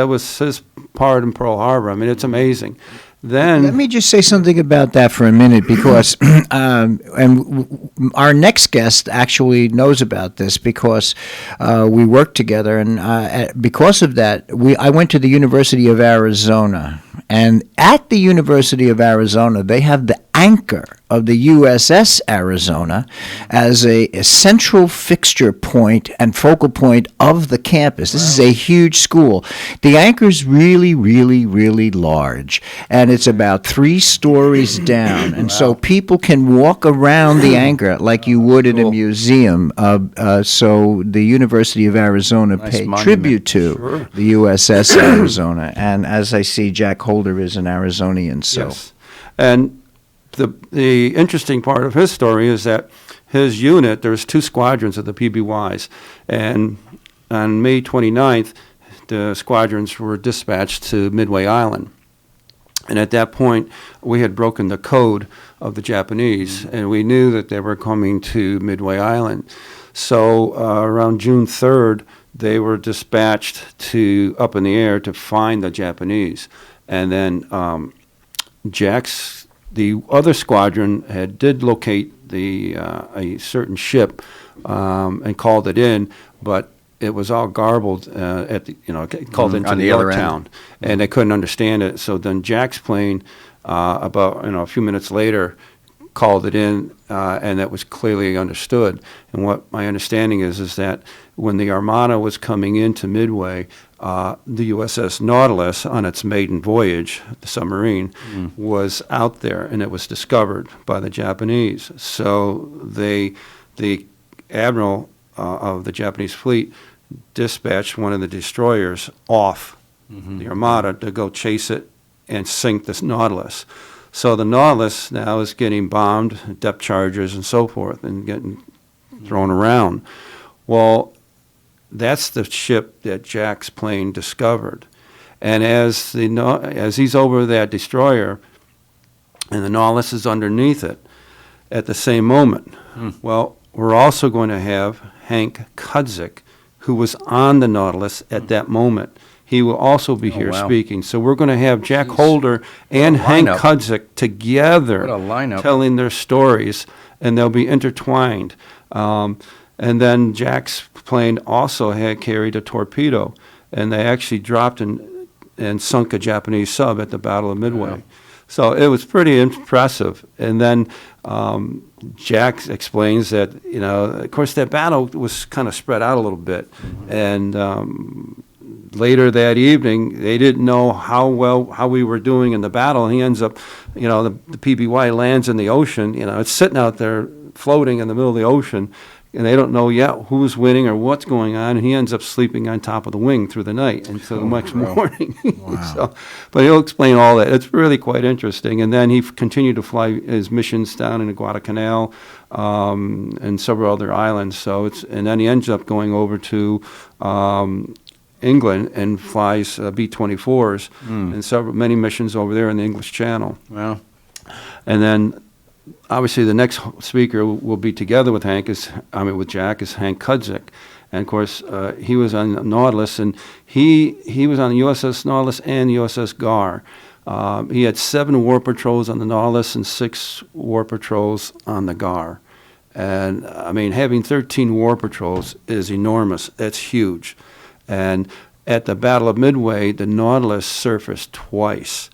was his part in Pearl Harbor. I mean, it's amazing. Then
let me just say something about that for a minute, because our next guest actually knows about this, because we worked together, and because of that, I went to the University of Arizona, and at the University of Arizona, they have the anchor of the USS Arizona as a central fixture point and focal point of the campus. This is a huge school. The anchor's really, really, really large, and it's about 3 stories down, and so people can walk around the anchor like you would in a museum. So the University of Arizona paid tribute to the USS Arizona, and as I see, Jack Holder is an Arizonian. So.
Yes. And the interesting part of his story is that his unit, there's 2 squadrons of the PBYs, and on May 29th, the squadrons were dispatched to Midway Island. And at that point, we had broken the code of the Japanese, and we knew that they were coming to Midway Island. So around June 3rd, they were dispatched up in the air to find the Japanese. And then the other squadron did locate a certain ship and called it in, but it was all garbled called into the Yorktown, and they couldn't understand it. So then Jack's plane, about a few minutes later, called it in, and that was clearly understood. And what my understanding is that when the Armada was coming into Midway, the USS Nautilus, on its maiden voyage, the submarine, was out there, and it was discovered by the Japanese. So the admiral of the Japanese fleet dispatched one of the destroyers off the Armada to go chase it and sink this Nautilus. So the Nautilus now is getting bombed, depth charges and so forth, and getting thrown around. Well, that's the ship that Jack's plane discovered. And as he's over that destroyer and the Nautilus is underneath it at the same moment, well, we're also going to have Hank Kudzik, who was on the Nautilus at that moment. He will also be here speaking. So we're going to have Jack Holder and Hank Kudzik together telling their stories, and they'll be intertwined. And then Jack's plane also had carried a torpedo, and they actually dropped and sunk a Japanese sub at the Battle of Midway. Wow. So it was pretty impressive. And then Jack explains that, of course, that battle was kind of spread out a little bit. And later that evening, they didn't know how we were doing in the battle. And he ends up, the PBY lands in the ocean. It's sitting out there floating in the middle of the ocean, and they don't know yet who's winning or what's going on. And he ends up sleeping on top of the wing through the night until the next morning. Wow. But he'll explain all that. It's really quite interesting. And then he continued to fly his missions down in the Guadalcanal and several other islands. And then he ends up going over to England and flies B-24s and many missions over there in the English Channel.
Wow.
And then obviously the next speaker will be together with Jack is Hank Kudzik. And of course he was on the Nautilus, and he was on the USS Nautilus and the USS Gar. He had 7 war patrols on the Nautilus and 6 war patrols on the Gar. And having 13 war patrols is enormous. It's huge. And at the Battle of Midway, the Nautilus surfaced twice.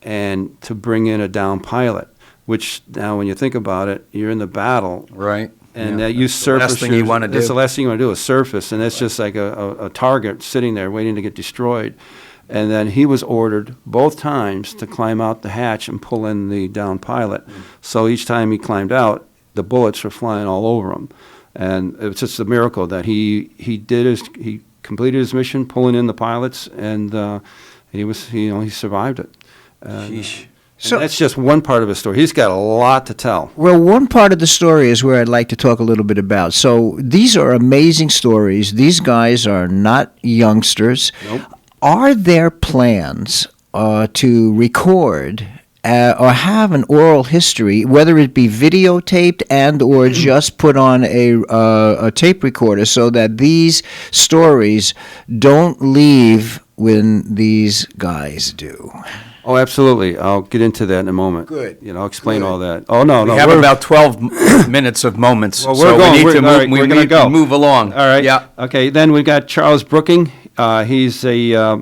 and to bring in a down pilot, which now when you think about it, you're in the battle.
Right.
And
Yeah.
you
That's the last
surface.
thing you wanna do.
That's the last thing you want to do is surface, and that's just like a target sitting there waiting to get destroyed. And then he was ordered both times to climb out the hatch and pull in the down pilot. So each time he climbed out, the bullets were flying all over him. And it was just a miracle that he completed his mission, pulling in the pilots, and he survived it.
Sheesh.
So
that's just one part of his story. He's got a lot to tell.
Well, one part of the story is where I'd like to talk a little bit about. So these are amazing stories. These guys are not youngsters.
Nope.
Are there plans to record or have an oral history, whether it be videotaped and or just put on a tape recorder, so that these stories don't leave when these guys do?
Oh, absolutely. I'll get into that in a moment.
Good.
I'll explain all that. Oh, no,
We
no.
have
we're-
about 12 minutes of moments,
Well,
so
going.
we need to
all
move.
right,
We
we're gonna
need
go.
to move along.
All right.
Yeah.
Okay. Then we got Charles Brooking. He's a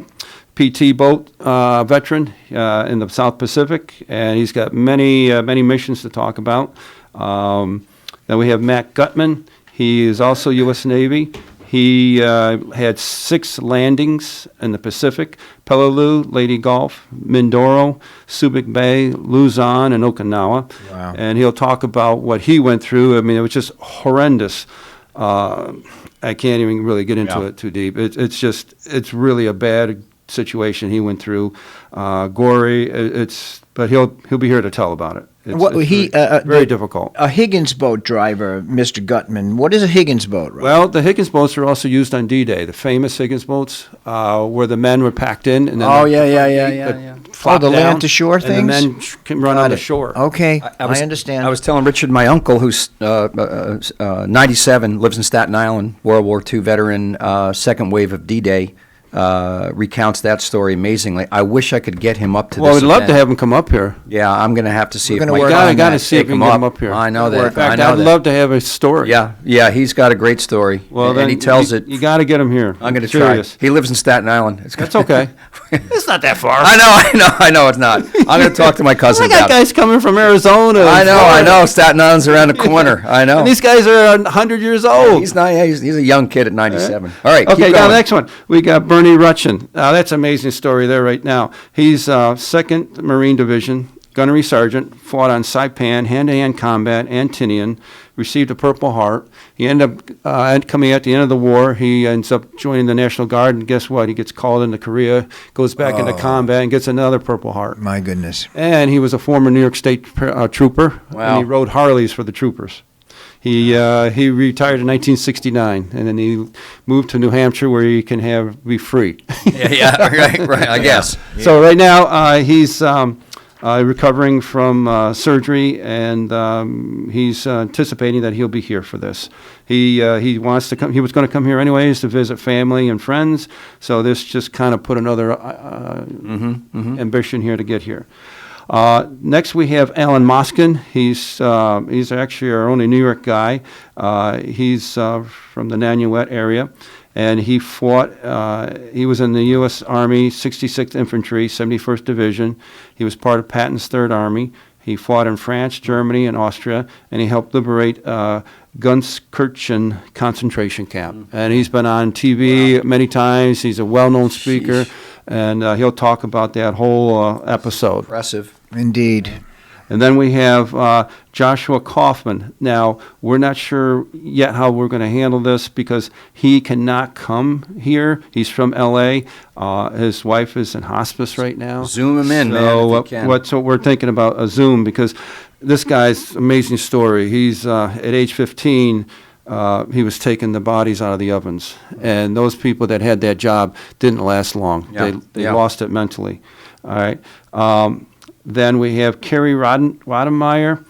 PT boat veteran in the South Pacific, and he's got many missions to talk about. Then we have Matt Gutman. He is also U.S. Navy. He had 6 landings in the Pacific: Peleliu, Lady Gulf, Mindoro, Subic Bay, Luzon, and Okinawa.
Wow.
And he'll talk about what he went through. I mean, it was just horrendous. I can't even really get into it too deep. It's really a bad situation he went through. Gory. But he'll be here to tell about it. It's very difficult.
A Higgins boat driver, Mr. Gutman. What is a Higgins boat? Right?
Well, the Higgins boats were also used on D-Day, the famous Higgins boats, where the men were packed in. And then
the land to shore things?
And the men can run on the shore.
Okay,
I
understand.
I was telling Richard, my uncle, who's 97, lives in Staten Island, World War II veteran, second wave of D-Day, recounts that story amazingly. I wish I could get him up to
Well,
this
we'd love
event.
to have him come up here.
Yeah, I'm going to have to see
We're
if
gonna
my
work
guy
on
Got to
can
see if we can get him up here.
I know
In
that.
fact,
I know
I'd
that.
love to have his story.
Yeah, he's got a great story.
Well,
and
then
he tells
you,
it.
You got to get him here.
I'm going to
Serious.
try. He lives in Staten Island.
That's okay. It's not that far.
I know it's not. I'm going to talk to my cousin
I got
about it.
guys coming from Arizona.
I
Florida.
know. Staten Island's around the corner. I know.
And these guys are 100 years old.
He's not. He's a young kid at 97. All right.
Okay,
keep
now
going.
the next one. We got Bernie Rutchin. That's an amazing story there right now. He's 2nd Marine Division, gunnery sergeant, fought on Saipan, hand-to-hand combat, Antinian, received a Purple Heart. He ended up coming at the end of the war. He ends up joining the National Guard, and guess what? He gets called into Korea, goes back into combat, and gets another Purple Heart.
My goodness.
And he was a former New York State trooper,
Wow.
and he rode Harleys for the troopers. He retired in 1969, and then he moved to New Hampshire where he can be free.
right, I guess.
So right now he's recovering from surgery, and he's anticipating that he'll be here for this. He wants to come. He was going to come here anyways to visit family and friends. So this just kind of put another ambition here to get here. Next, we have Alan Moskin. He's actually our only New York guy. He's from the Nanuet area, and he fought. He was in the U.S. Army, 66th Infantry, 71st Division. He was part of Patton's Third Army. He fought in France, Germany, and Austria, and he helped liberate Gunskirchen concentration camp. And he's been on TV many times. He's a well-known speaker. And he'll talk about that whole episode.
Impressive.
Indeed.
And then we have Joshua Kaufman. Now, we're not sure yet how we're going to handle this because he cannot come here. He's from L.A. His wife is in hospice right now.
Zoom him in, man, if you can.
So we're thinking about a Zoom because this guy's amazing story. He's at age 15. He was taking the bodies out of the ovens, and those people that had that job didn't last long. They lost it mentally. All right. Then we have Kerry Rodemeyer,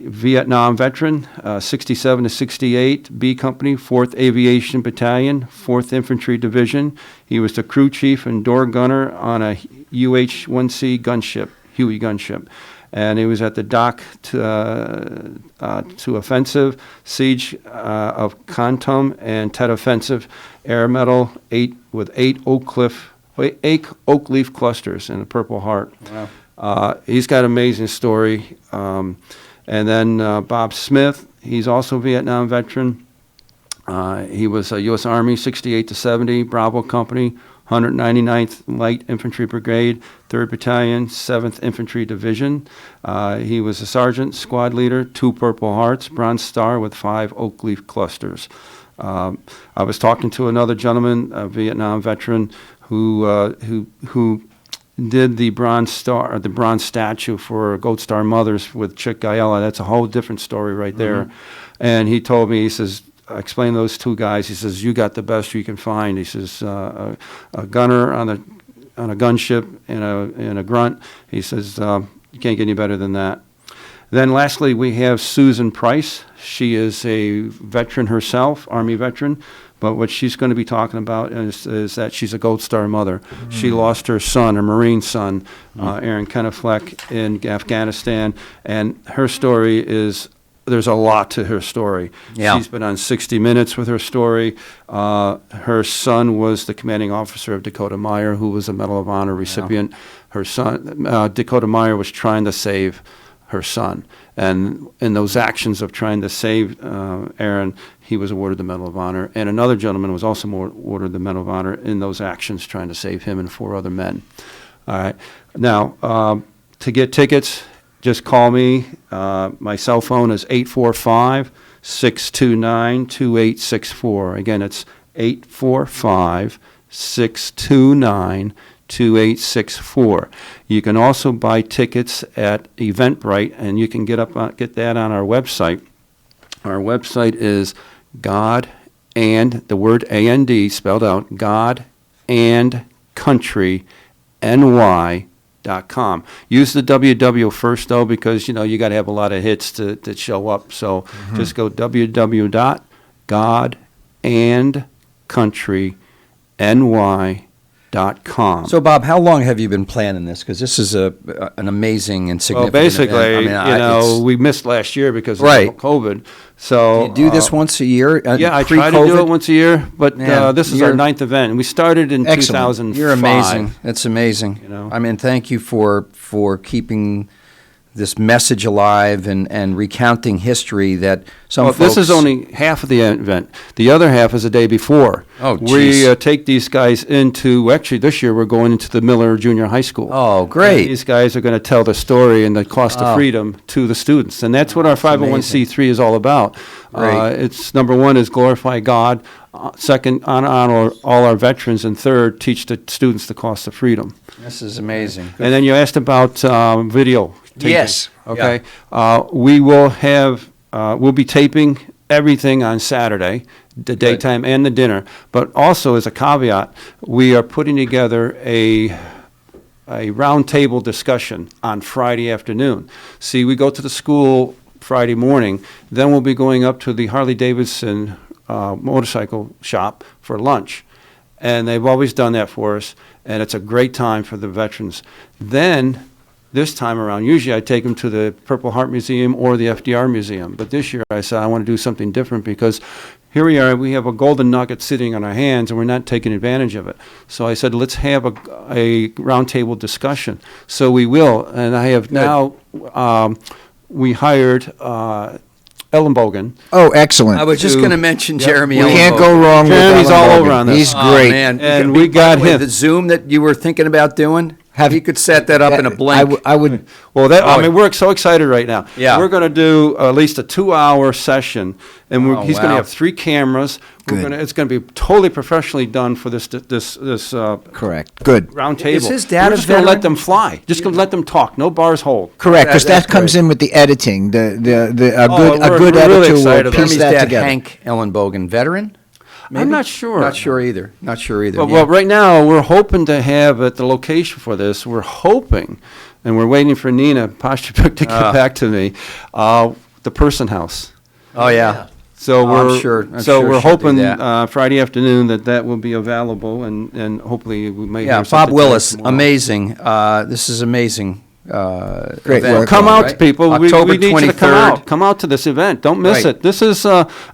Vietnam veteran, 67 to 68, B Company, 4th Aviation Battalion, 4th Infantry Division. He was the crew chief and door gunner on a UH-1C gunship, Huey gunship. And he was at the dock to offensive, siege of Kontum, and Tet offensive, air medal with 8 oak leaf clusters and a Purple Heart.
Wow.
He's got an amazing story. And then Bob Smith, he's also a Vietnam veteran. He was a U.S. Army 68 to 70 Bravo Company, 199th Light Infantry Brigade, 3rd Battalion, 7th Infantry Division. He was a sergeant, squad leader, 2 Purple Hearts, Bronze Star with 5 oak leaf clusters. I was talking to another gentleman, a Vietnam veteran, who did the Bronze Star, the bronze statue for Gold Star Mothers with Chick Gaiella. That's a whole different story right there. And he told me, he says, I explained those 2 guys. He says, you got the best you can find. He says, a gunner on a gunship and a grunt. He says, you can't get any better than that. Then lastly, we have Susan Price. She is a veteran herself, Army veteran. But what she's going to be talking about is that she's a Gold Star mother. She lost her son, her Marine son, Aaron Kennefleck, in Afghanistan. And her story is, there's a lot to her story.
Yeah.
She's been on 60 Minutes with her story. Her son was the commanding officer of Dakota Meyer, who was a Medal of Honor recipient. Her son, Dakota Meyer, was trying to save her son. And in those actions of trying to save Aaron, he was awarded the Medal of Honor. And another gentleman was also awarded the Medal of Honor in those actions trying to save him and 4 other men. All right. Now, to get tickets, just call me. My cell phone is 845-629-2864. Again, it's 845-629-2864. You can also buy tickets at Eventbrite, and you can get that on our website. Our website is God and, the word A-N-D spelled out, God and Country NY.com. Use the www first, though, because, you got to have a lot of hits to show up. So just go www.godandcountryny.com.
So, Bob, how long have you been planning this? Because this is an amazing and significant
Well, basically,
event.
we missed last year because of
Right.
COVID. So
Do you do this once a year?
Yeah, I try to do it once a year, but
Man,
this is our 9th event. And we started in 2005.
You're amazing. It's amazing. I mean, thank you for keeping this message alive and recounting history that some folks...
This is only half of the event. The other half is the day before.
Oh,
We take these guys into, actually this year we're going into the Miller Junior High School.
Oh, great.
And these guys are going to tell the story and the cost of freedom to the students. And that's what our 501c3 is all about. It's number 1 is glorify God. Second, honor all our veterans. And third, teach the students the cost of freedom.
This is amazing.
And then you asked about video taping.
Yes.
Okay. We will have, we'll be taping everything on Saturday, the daytime and the dinner. But also, as a caveat, we are putting together a roundtable discussion on Friday afternoon. See, we go to the school Friday morning, then we'll be going up to the Harley-Davidson motorcycle shop for lunch. And they've always done that for us, and it's a great time for the veterans. Then, this time around, usually I take them to the Purple Heart Museum or the FDR Museum. But this year I said I want to do something different because here we are, we have a golden nugget sitting on our hands and we're not taking advantage of it. So I said, let's have a roundtable discussion. So we will, and I have now, we hired Ellenbogen.
Oh, excellent.
I was just going to mention Jeremy
We
Ellenbogen.
can't go wrong with
Jeremy's all
Ellenbogen.
over on this.
He's
Oh,
great.
man.
And we got
By the way,
him.
The Zoom that you were thinking about doing, you could set that up in a blink.
I would.
Well, we're so excited right now.
Yeah.
We're going to do at least a 2-hour session, and he's going to
wow.
have 3 cameras.
Good.
It's going to be totally professionally done for this
Correct. Good.
round table.
Is his dad
We're
a
just going to
veteran?
let them fly. Just going to let them talk. No bars hold.
Correct, because
That's
that comes
great.
in with the editing. A good
we're really
editor
excited
will
about
piece
Jeremy's
that
dad,
together.
Hank Ellenbogen, veteran?
I'm not sure.
Not sure either. Not sure either.
Well, right now, we're hoping to have at the location for this, we're hoping, and we're waiting for Nina Poshchuk to get back to me, the Person House.
Oh, yeah.
So
I'm
we're
sure
we're
she'll do
hoping
that.
Friday afternoon that will be available, and hopefully we may
Yeah,
hear
Bob
something
Willis,
tomorrow.
amazing. This is amazing.
Great
event.
work.
Come out,
right?
people.
October
We need you to come
23rd.
out. Come out to this event. Don't miss
Right.
it. This is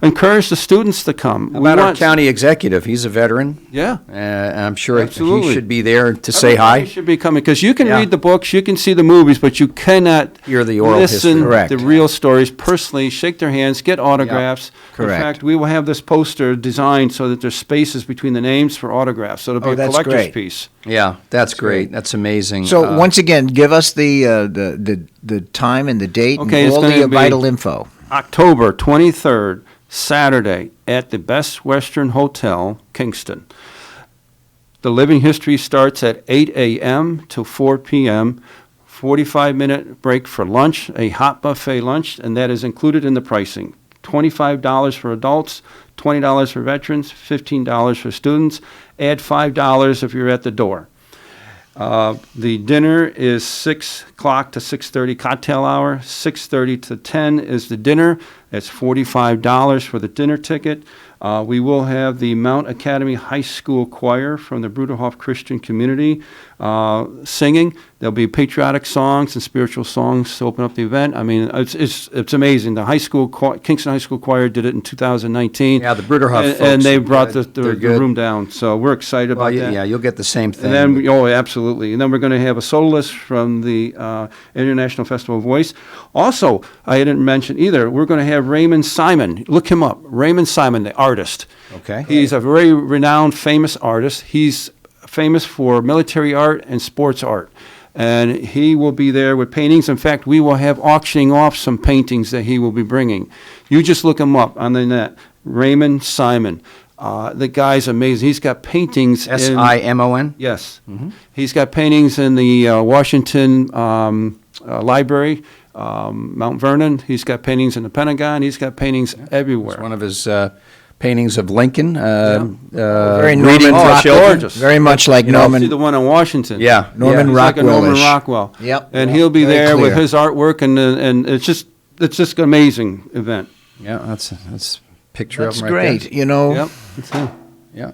encourage the students to come.
How about our county executive? He's a veteran.
Yeah.
I'm sure
Absolutely.
he should be there to say
Everybody
hi.
should be coming because you can
Yeah.
read the books, you can see the movies, but you cannot
Hear the oral
listen
history. Correct.
the real stories personally. Shake their hands, get autographs.
Correct.
In fact, we will have this poster designed so that there's spaces between the names for autographs. So it'll be
Oh,
a
that's
collector's
great.
piece.
Yeah, that's great. That's amazing.
So once again, give us the time and the date
Okay,
and
it's
all
gonna
the
be
vital info.
October 23rd, Saturday, at the Best Western Hotel, Kingston. The living history starts at 8 a.m. till 4 p.m., 45-minute break for lunch, a hot buffet lunch, and that is included in the pricing. $25 for adults, $20 for veterans, $15 for students. Add $5 if you're at the door. The dinner is 6 o'clock to 6:30 cocktail hour. 6:30 to 10 is the dinner. That's $45 for the dinner ticket. We will have the Mount Academy High School Choir from the Bruderhof Christian Community singing. There'll be patriotic songs and spiritual songs to open up the event. I mean, it's amazing. The high school Kingston High School Choir did it in 2019.
Yeah, the Bruderhof folks
and they
are
brought
good.
the
They're good.
room down. So we're excited about that.
Yeah, you'll get the same thing.
And then, absolutely. And then we're going to have a soloist from the International Festival of Voice. Also, I didn't mention either, we're going to have Raymond Simon. Look him up. Raymond Simon, the artist.
Okay.
He's a very renowned, famous artist. He's famous for military art and sports art. And he will be there with paintings. In fact, we will have auctioning off some paintings that he will be bringing. You just look him up on the net. Raymond Simon. The guy's amazing. He's got paintings.
Simon?
Yes. He's got paintings in the Washington Library, Mount Vernon. He's got paintings in the Pentagon. He's got paintings everywhere.
It's one of his paintings of Lincoln.
Very
reading
Norman
to
Rockwell.
children.
Gorgeous.
Very much like
See
Norman.
the one in Washington.
Yeah.
Norman
He's like a Norman
Rockwell-ish.
Rockwell.
Yep.
And
Yep.
he'll be
Very
there with
clear.
his artwork, and it's just an amazing event.
Yeah, that's a picture
That's
of him right
great.
there.
You know,
Yep. That's him.
Yeah.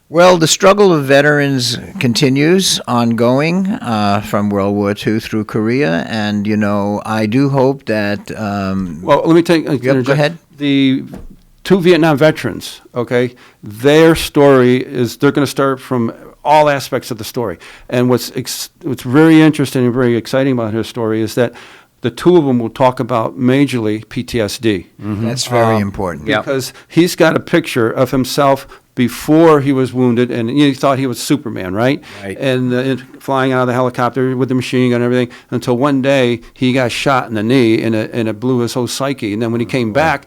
well, the struggle of veterans continues, ongoing, from World War II through Korea, and I do hope that.
Well, let me take.
Go ahead.
The two Vietnam veterans, okay, their story is they're going to start from all aspects of the story. And what's very interesting and very exciting about his story is that the two of them will talk about majorly PTSD.
That's very important.
Because he's got a picture of himself before he was wounded, and he thought he was Superman, right?
Right.
And flying out of the helicopter with the machine gun and everything, until one day he got shot in the knee, and it blew his whole psyche. And then when he came back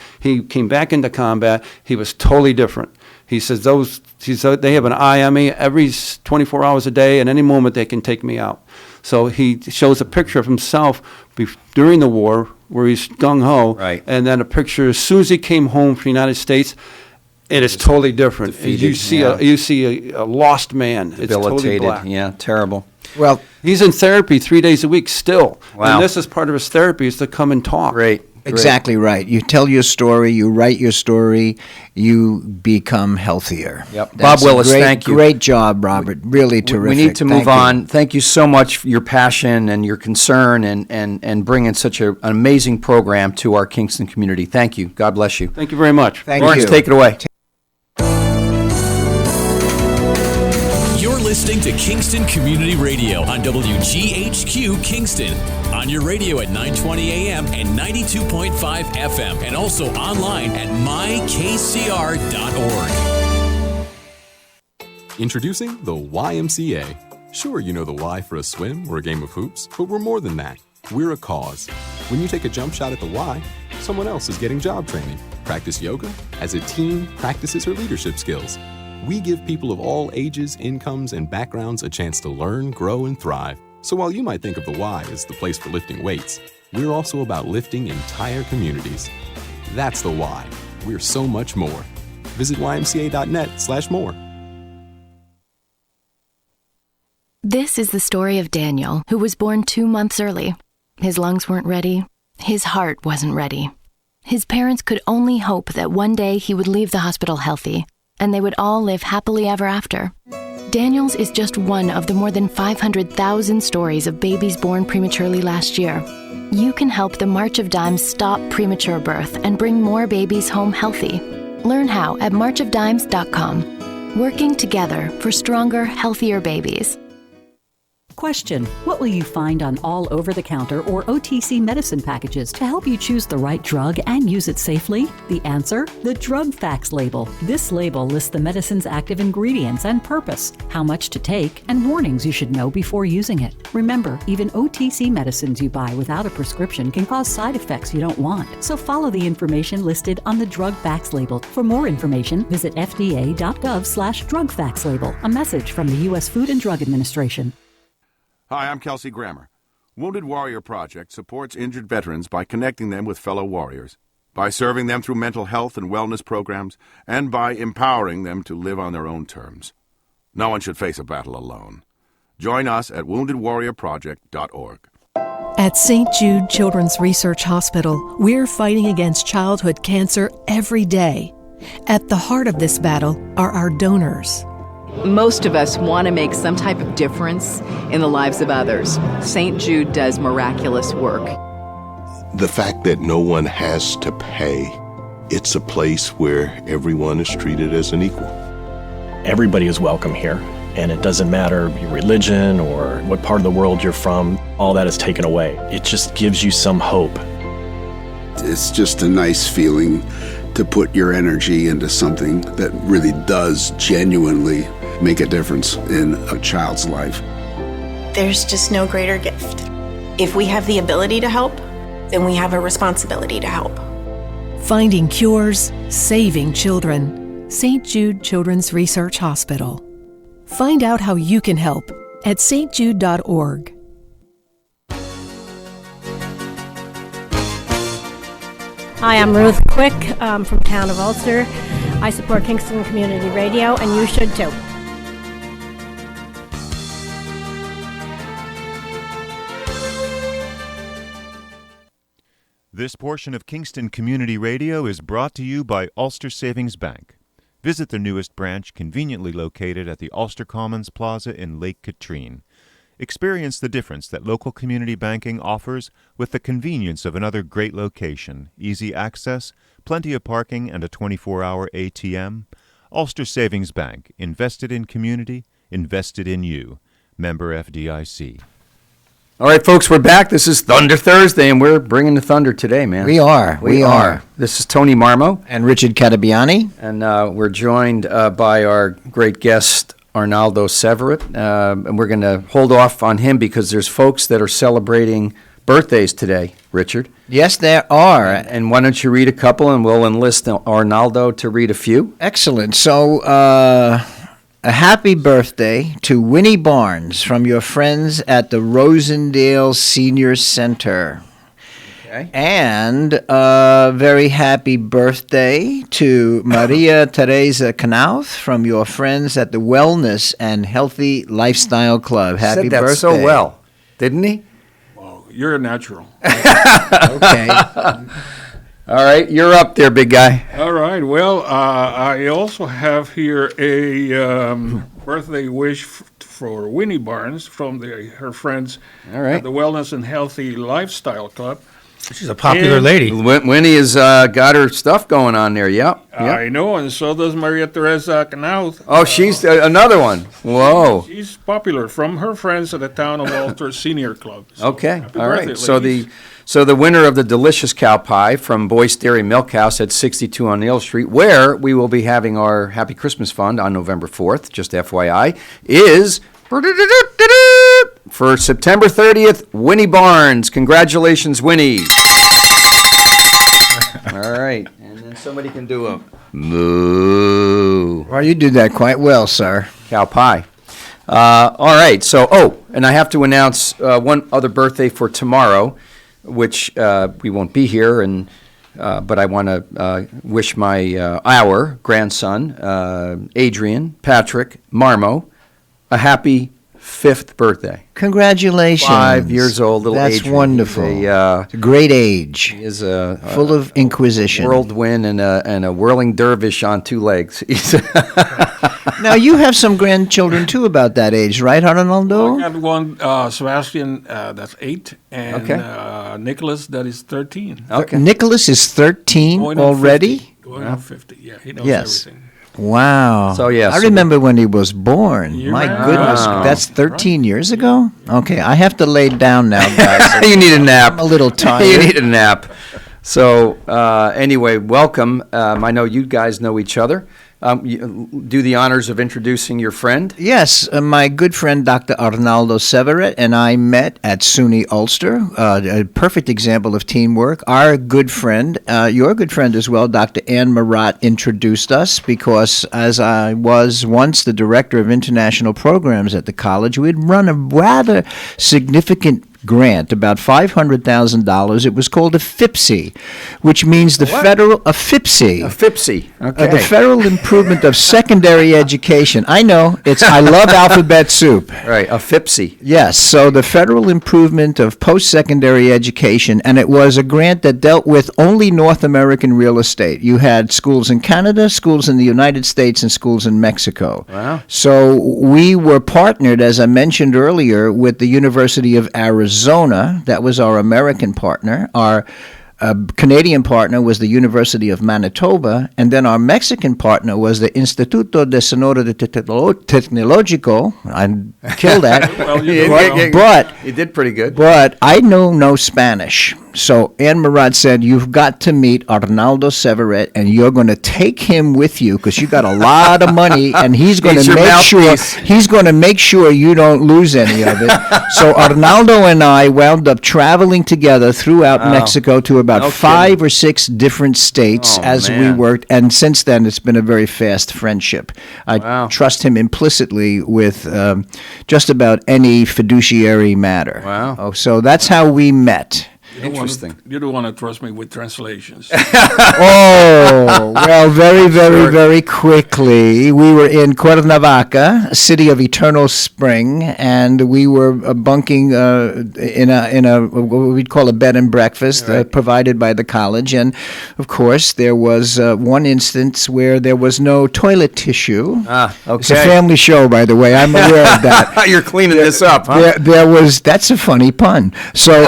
into combat, he was totally different. He says they have an eye on me every 24 hours a day, and any moment they can take me out. So he shows a picture of himself during the war where he's gung-ho,
Right.
and then a picture as soon as he came home from the United States, it is totally different.
defeated,
You see a lost man. It's totally
Debilitated.
black.
Yeah, terrible.
Well,
He's in therapy 3 days a week still.
Wow.
And this is part of his therapy, is to come and talk.
Great.
exactly right. You tell your story, you write your story, you become healthier.
Yep.
That's
Bob Willis,
a great,
thank you.
Great job, Robert. Really terrific.
We need to move
Thank you.
on. Thank you so much for your passion and your concern and bringing such an amazing program to our Kingston community. Thank you. God bless you.
Thank you very much.
Thank
Lawrence,
you.
take it away.
You're listening to Kingston Community Radio on WGHQ Kingston. On your radio at 920 AM and 92.5 FM, and also online at mykcr.org.
Introducing the YMCA. Sure, you know the Y for a swim or a game of hoops, but we're more than that. We're a cause. When you take a jump shot at the Y, someone else is getting job training. Practice yoga as a team practices her leadership skills. We give people of all ages, incomes, and backgrounds a chance to learn, grow, and thrive. So while you might think of the Y as the place for lifting weights, we're also about lifting entire communities. That's the Y. We're so much more. Visit ymca.net/more.
This is the story of Daniel, who was born 2 months early. His lungs weren't ready. His heart wasn't ready. His parents could only hope that one day he would leave the hospital healthy, and they would all live happily ever after. Daniel's is just one of the more than 500,000 stories of babies born prematurely last year. You can help the March of Dimes stop premature birth and bring more babies home healthy. Learn how at marchofdimes.com. Working together for stronger, healthier babies.
Question: what will you find on all over-the-counter or OTC medicine packages to help you choose the right drug and use it safely? The answer? The drug facts label. This label lists the medicine's active ingredients and purpose, how much to take, and warnings you should know before using it. Remember, even OTC medicines you buy without a prescription can cause side effects you don't want. So follow the information listed on the drug facts label. For more information, visit fda.gov/drug facts label. A message from the U.S. Food and Drug Administration.
Hi, I'm Kelsey Grammer. Wounded Warrior Project supports injured veterans by connecting them with fellow warriors, by serving them through mental health and wellness programs, and by empowering them to live on their own terms. No one should face a battle alone. Join us at woundedwarriorproject.org.
At St. Jude Children's Research Hospital, we're fighting against childhood cancer every day. At the heart of this battle are our donors.
Most of us want to make some type of difference in the lives of others. St. Jude does miraculous work.
The fact that no one has to pay, it's a place where everyone is treated as an equal.
Everybody is welcome here, and it doesn't matter your religion or what part of the world you're from, all that is taken away. It just gives you some hope.
It's just a nice feeling to put your energy into something that really does genuinely make a difference in a child's life.
There's just no greater gift. If we have the ability to help, then we have a responsibility to help.
Finding cures, saving children. St. Jude Children's Research Hospital. Find out how you can help at stjude.org.
Hi, I'm Ruth Quick from Town of Ulster. I support Kingston Community Radio, and you should too.
This portion of Kingston Community Radio is brought to you by Ulster Savings Bank. Visit their newest branch, conveniently located at the Ulster Commons Plaza in Lake Katrine. Experience the difference that local community banking offers with the convenience of another great location, easy access, plenty of parking, and a 24-hour ATM. Ulster Savings Bank, invested in community, invested in you. Member FDIC.
All right, folks, we're back. This is Thunder Thursday, and we're bringing the thunder today, man.
We are.
This is Tony Marmo.
And Richard Cattabiani.
And we're joined by our great guest, Arnaldo Sehwerert. And we're going to hold off on him because there's folks that are celebrating birthdays today, Richard.
Yes, there are.
And why don't you read a couple, and we'll enlist Arnaldo to read a few?
Excellent. So, a happy birthday to Winnie Barnes from your friends at the Rosendale Senior Center.
Okay.
And a very happy birthday to Maria Teresa Knauth from your friends at the Wellness and Healthy Lifestyle Club. Happy
Said that
birthday.
so well, didn't he?
Well, you're a natural.
Okay.
All right, you're up there, big guy.
All right. Well, I also have here a birthday wish for Winnie Barnes from her friends at the Wellness and Healthy Lifestyle Club.
She's a popular lady.
Winnie has got her stuff going on there. Yep.
I know, and so does Maria Teresa Knauth.
Oh, she's another one. Whoa.
She's popular from her friends at the Town of Ulster Senior Club. So
okay.
Happy
All right.
birthday,
So the winner of the delicious cow pie from Boyce Dairy Milk House at 62 on Neal Street, where we will be having our Happy Christmas Fund on November 4th, just FYI, is for September 30th, Winnie Barnes. Congratulations, Winnie. All right. And then somebody can do a moo.
Well, you did that quite well, sir.
Cow pie. All right. So, and I have to announce one other birthday for tomorrow, which we won't be here, but I want to wish our grandson, Adrian Patrick Marmo, a happy 5th birthday.
Congratulations.
5 years old, little
That's
Adrian.
wonderful. It's a great age.
He is
full of inquisition.
Whirlwind and a whirling dervish on 2 legs.
Now, you have some grandchildren, too, about that age, right, Arnaldo?
I got one, Sebastian, that's 8, and Nicholas, that is 13.
Okay. Nicholas is 13 already?
Going on 50, yeah. He knows everything.
Wow.
So, yeah.
I remember when he was born. My goodness. That's 13 years ago? Okay, I have to lay down now, guys.
You need a nap.
I'm a little tired.
You need a nap. So, anyway, welcome. I know you guys know each other. Do the honors of introducing your friend.
Yes, my good friend Dr. Arnaldo Sehwerert and I met at SUNY Ulster, a perfect example of teamwork. Our good friend, your good friend as well, Dr. Ann Marat, introduced us because as I was once the director of international programs at the college, we'd run a rather significant grant, about $500,000. It was called a FIPSE, which means the federal FIPSE.
A FIPSE. Okay.
The Federal Improvement of Secondary Education. I know I love alphabet soup.
Right, a FIPSE.
Yes, so the Federal Improvement of Post-Secondary Education, and it was a grant that dealt with only North American real estate. You had schools in Canada, schools in the United States, and schools in Mexico.
Wow.
So we were partnered, as I mentioned earlier, with the University of Arizona. That was our American partner. Our Canadian partner was the University of Manitoba, and then our Mexican partner was the Instituto de Sonora de Tecnológico. I killed that.
But you did pretty good.
But I know no Spanish. So Ann Marat said, you've got to meet Arnaldo Sehwerert, and you're going to take him with you because you got a lot of money, and he's going to make sure you don't lose any of it. So Arnaldo and I wound up traveling together throughout Mexico to about 5 or 6 different states we worked, and since then it's been a very fast friendship. I trust him implicitly with just about any fiduciary matter.
Wow.
So that's how we met.
Interesting.
You don't want to trust me with translations.
Oh, well, very, very, very quickly. We were in Cuernavaca, a city of eternal spring, and we were bunking in a what we'd call a bed and breakfast provided by the college. And, of course, there was one instance where there was no toilet tissue.
Okay.
It's a family show, by the way. I'm aware of that.
You're cleaning this up, huh?
That's a funny pun. So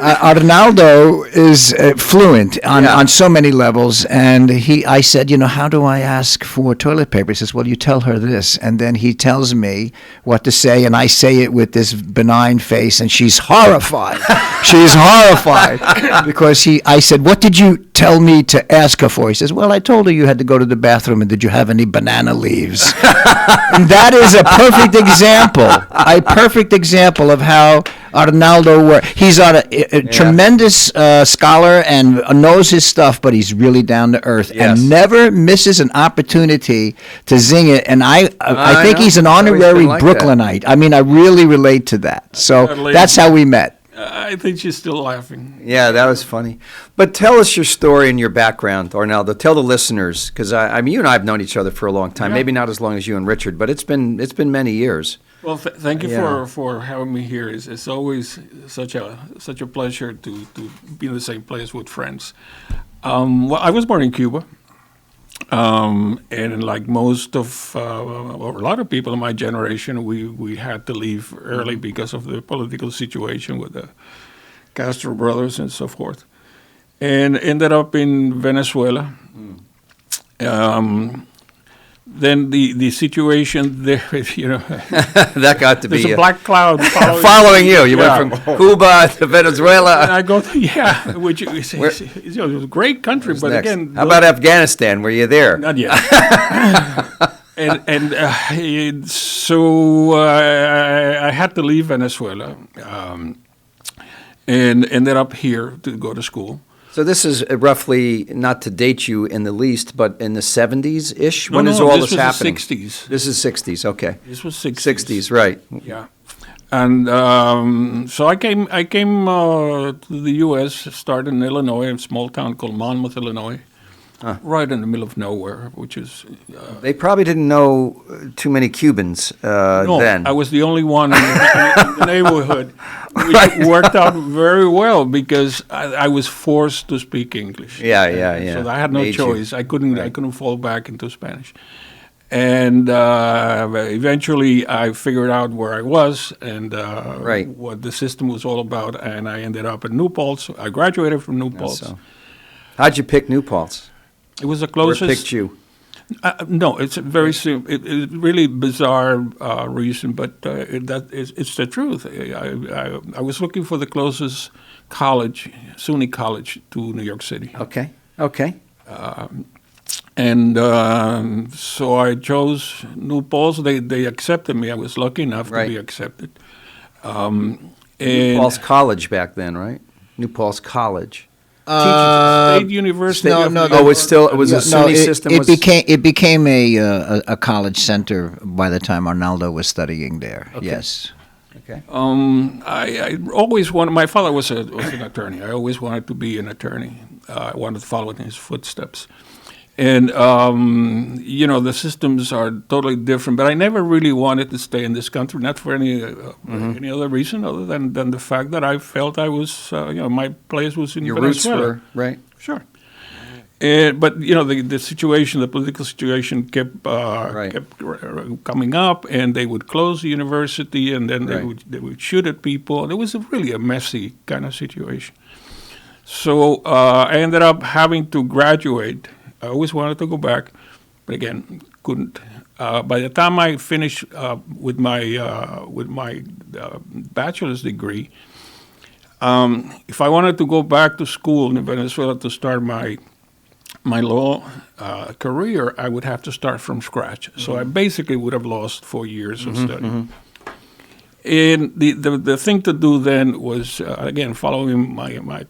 Arnaldo is fluent on so many levels, and I said, how do I ask for toilet paper? He says, well, you tell her this, and then he tells me what to say, and I say it with this benign face, and she's horrified. She's horrified because I said, what did you tell me to ask her for? He says, well, I told her you had to go to the bathroom, and did you have any banana leaves? And that is a perfect example of how Arnaldo works. He's a tremendous scholar and knows his stuff, but he's really down to earth and never misses an opportunity to zing it. And I think he's an honorary Brooklynite. I mean, I really relate to that. So that's how we met.
I think she's still laughing.
Yeah, that was funny. But tell us your story and your background, Arnaldo. Tell the listeners, because I mean, you and I have known each other for a long time. Maybe not as long as you and Richard, but it's been many years.
Well, thank you for having me here. It's always such a pleasure to be in the same place with friends. Well, I was born in Cuba, and like most of or a lot of people in my generation, we had to leave early because of the political situation with the Castro brothers and so forth, and ended up in Venezuela. Then the situation there,
that got to
there's
be
a black cloud
following you. You went from Cuba to Venezuela.
And I go, which is a great country, but
next?
again,
how about Afghanistan? Were you there?
Not yet. So I had to leave Venezuela, and ended up here to go to school.
So this is roughly, not to date you in the least, but in the 70s-ish? When is all this happening?
This was the 60s.
This is 60s, okay.
This was 60s.
60s, right.
Yeah. And so I came to the U.S., started in Illinois, a small town called Monmouth, Illinois, right in the middle of nowhere, which is...
they probably didn't know too many Cubans then.
I was the only one in the neighborhood. which worked out very well because I was forced to speak English.
Yeah.
So I had no
Made you.
choice. I couldn't fall back into Spanish. And eventually I figured out where I was and what the system was all about, and I ended up at New Paltz. I graduated from New Paltz.
So. How'd you pick New Paltz?
It was the closest.
Or picked you?
No, it's a very simple, it's really bizarre reason, but it's the truth. I was looking for the closest college, SUNY College, to New York City.
Okay.
So I chose New Paltz. They accepted me. I was lucky enough to be accepted.
New Paltz College back then, right? New Paltz College.
State University.
No. Oh, it was a SUNY system.
It became a college center by the time Arnaldo was studying there.
Okay.
Yes.
Okay.
I always wanted. My father was an attorney. I always wanted to be an attorney. I wanted to follow in his footsteps. And, the systems are totally different. But I never really wanted to stay in this country, not for any other reason other than the fact that I felt I was, my place was in Venezuela.
Your roots were, right.
Sure. But, the situation, the political situation kept coming up, and they would close the university, and then they would shoot at people. And it was really a messy kind of situation. So I ended up having to graduate. I always wanted to go back, but again, couldn't. By the time I finished with my bachelor's degree, if I wanted to go back to school in Venezuela to start my law career, I would have to start from scratch. So I basically would have lost 4 years of study. And the thing to do then was, again, following my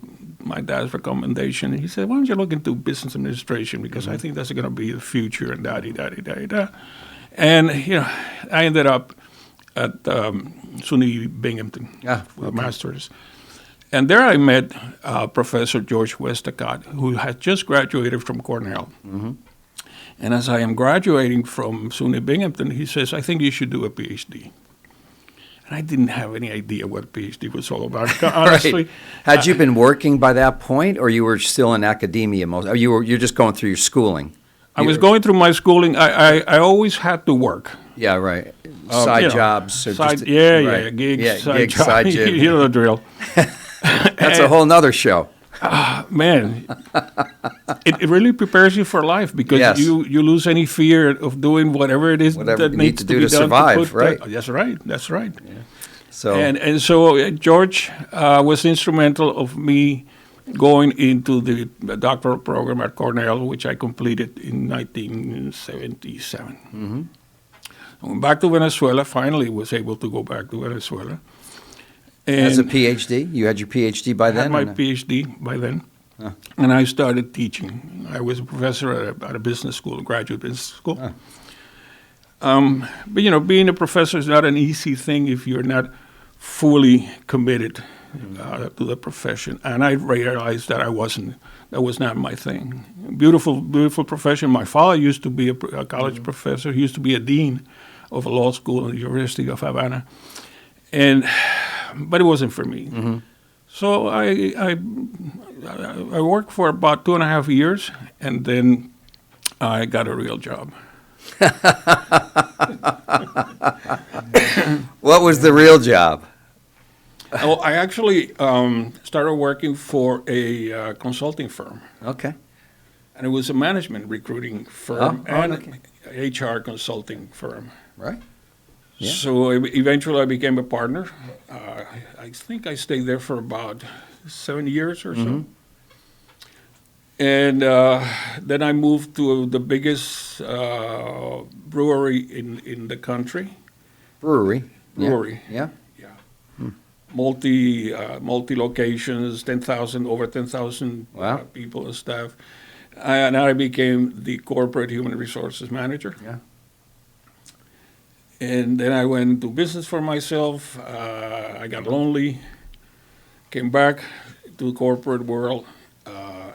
dad's recommendation. He said, why don't you look into business administration, because I think that's going to be the future, and da-di-da-di-da-di-da. And, I ended up at SUNY Binghamton for a master's. And there I met Professor George Westacott, who had just graduated from Cornell. And as I am graduating from SUNY Binghamton, he says, I think you should do a PhD. I didn't have any idea what a PhD was all about, honestly.
Had you been working by that point, or you were still in academia? You're just going through your schooling?
I was going through my schooling. I alwa's had to work.
Yeah, right. Side jobs. Or
gigs,
gigs,
side jobs. You know the drill.
That's a whole nother show.
Man, it really prepares you for life, because you lose any fear of doing whatever it is that needs to be done to
survive, right?
That's right. Yeah.
So
so George was instrumental of me going into the doctoral program at Cornell, which I completed in 1977. I went back to Venezuela. Finally, was able to go back to Venezuela. And
as a PhD? You had your PhD by then?
I had my PhD by then. And I started teaching. I was a professor at a business school, a graduate business school. But, being a professor is not an easy thing if you're not fully committed to the profession. And I realized that that was not my thing. Beautiful, beautiful profession. My father used to be a college professor. He used to be a dean of a law school at the University of Havana. But it wasn't for me. So I worked for about 2.5 years, and then I got a real job.
What was the real job?
Oh, I actually started working for a consulting firm.
Okay.
And it was a management recruiting firm and HR consulting firm.
Right.
Yeah. So eventually I became a partner. I think I stayed there for about 7 years or so. And then I moved to the biggest brewery in the country.
Brewery?
Yeah. Multi locations, over 10,000 people and staff. And I became the corporate human resources manager.
Yeah.
And then I went into business for myself. I got lonely, came back to the corporate world,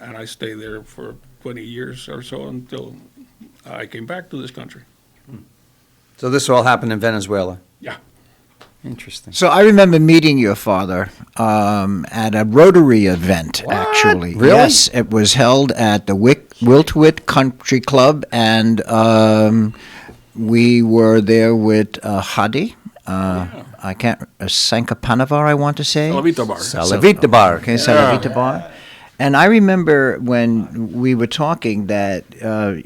and I stayed there for 20 years or so until I came back to this country.
So this all happened in Venezuela?
Yeah.
Interesting.
So I remember meeting your father at a Rotary event, actually.
Really?
Yes, it was held at the Wiltwit Country Club, and we were there with Hadi. I can't, Sankapanavar, I want to say.
Salavita Bar.
Salavita Bar, okay, Salavita Bar. And I remember when we were talking that,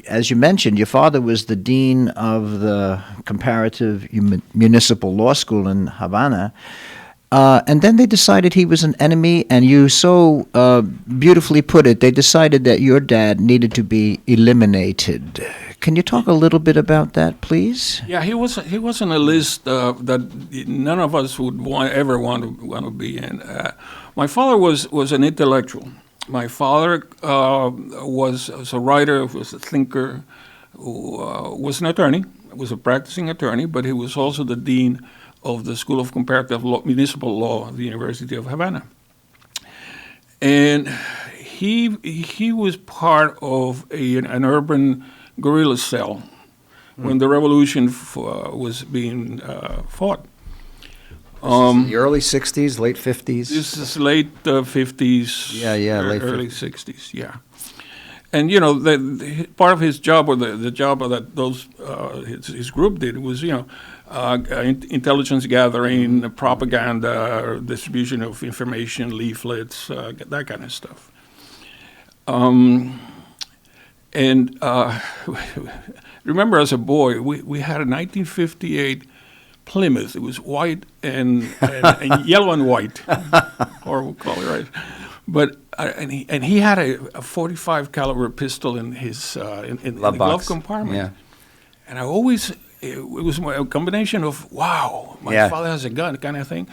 as you mentioned, your father was the dean of the Comparative Municipal Law School in Havana, and then they decided he was an enemy, and you so beautifully put it, they decided that your dad needed to be eliminated. Can you talk a little bit about that, please?
Yeah, he was on a list that none of us would ever want to be in. My father was an intellectual. My father was a writer, was a thinker, was an attorney, was a practicing attorney, but he was also the dean of the School of Comparative Municipal Law at the University of Havana. And he was part of an urban guerrilla cell when the revolution was being fought.
The early 60s, late 50s?
This is late 50s.
Yeah, late
early 60s, yeah. And, you know, part of his job, or the job that his group did was, intelligence gathering, propaganda, distribution of information, leaflets, that kind of stuff. Remember as a boy, we had a 1958 Plymouth. It was white and yellow and white, horrible color, right? But and he had a .45 caliber pistol in his in the glove compartment.
Yeah.
And I always it was a combination of wow, my father has a gun kind of thing,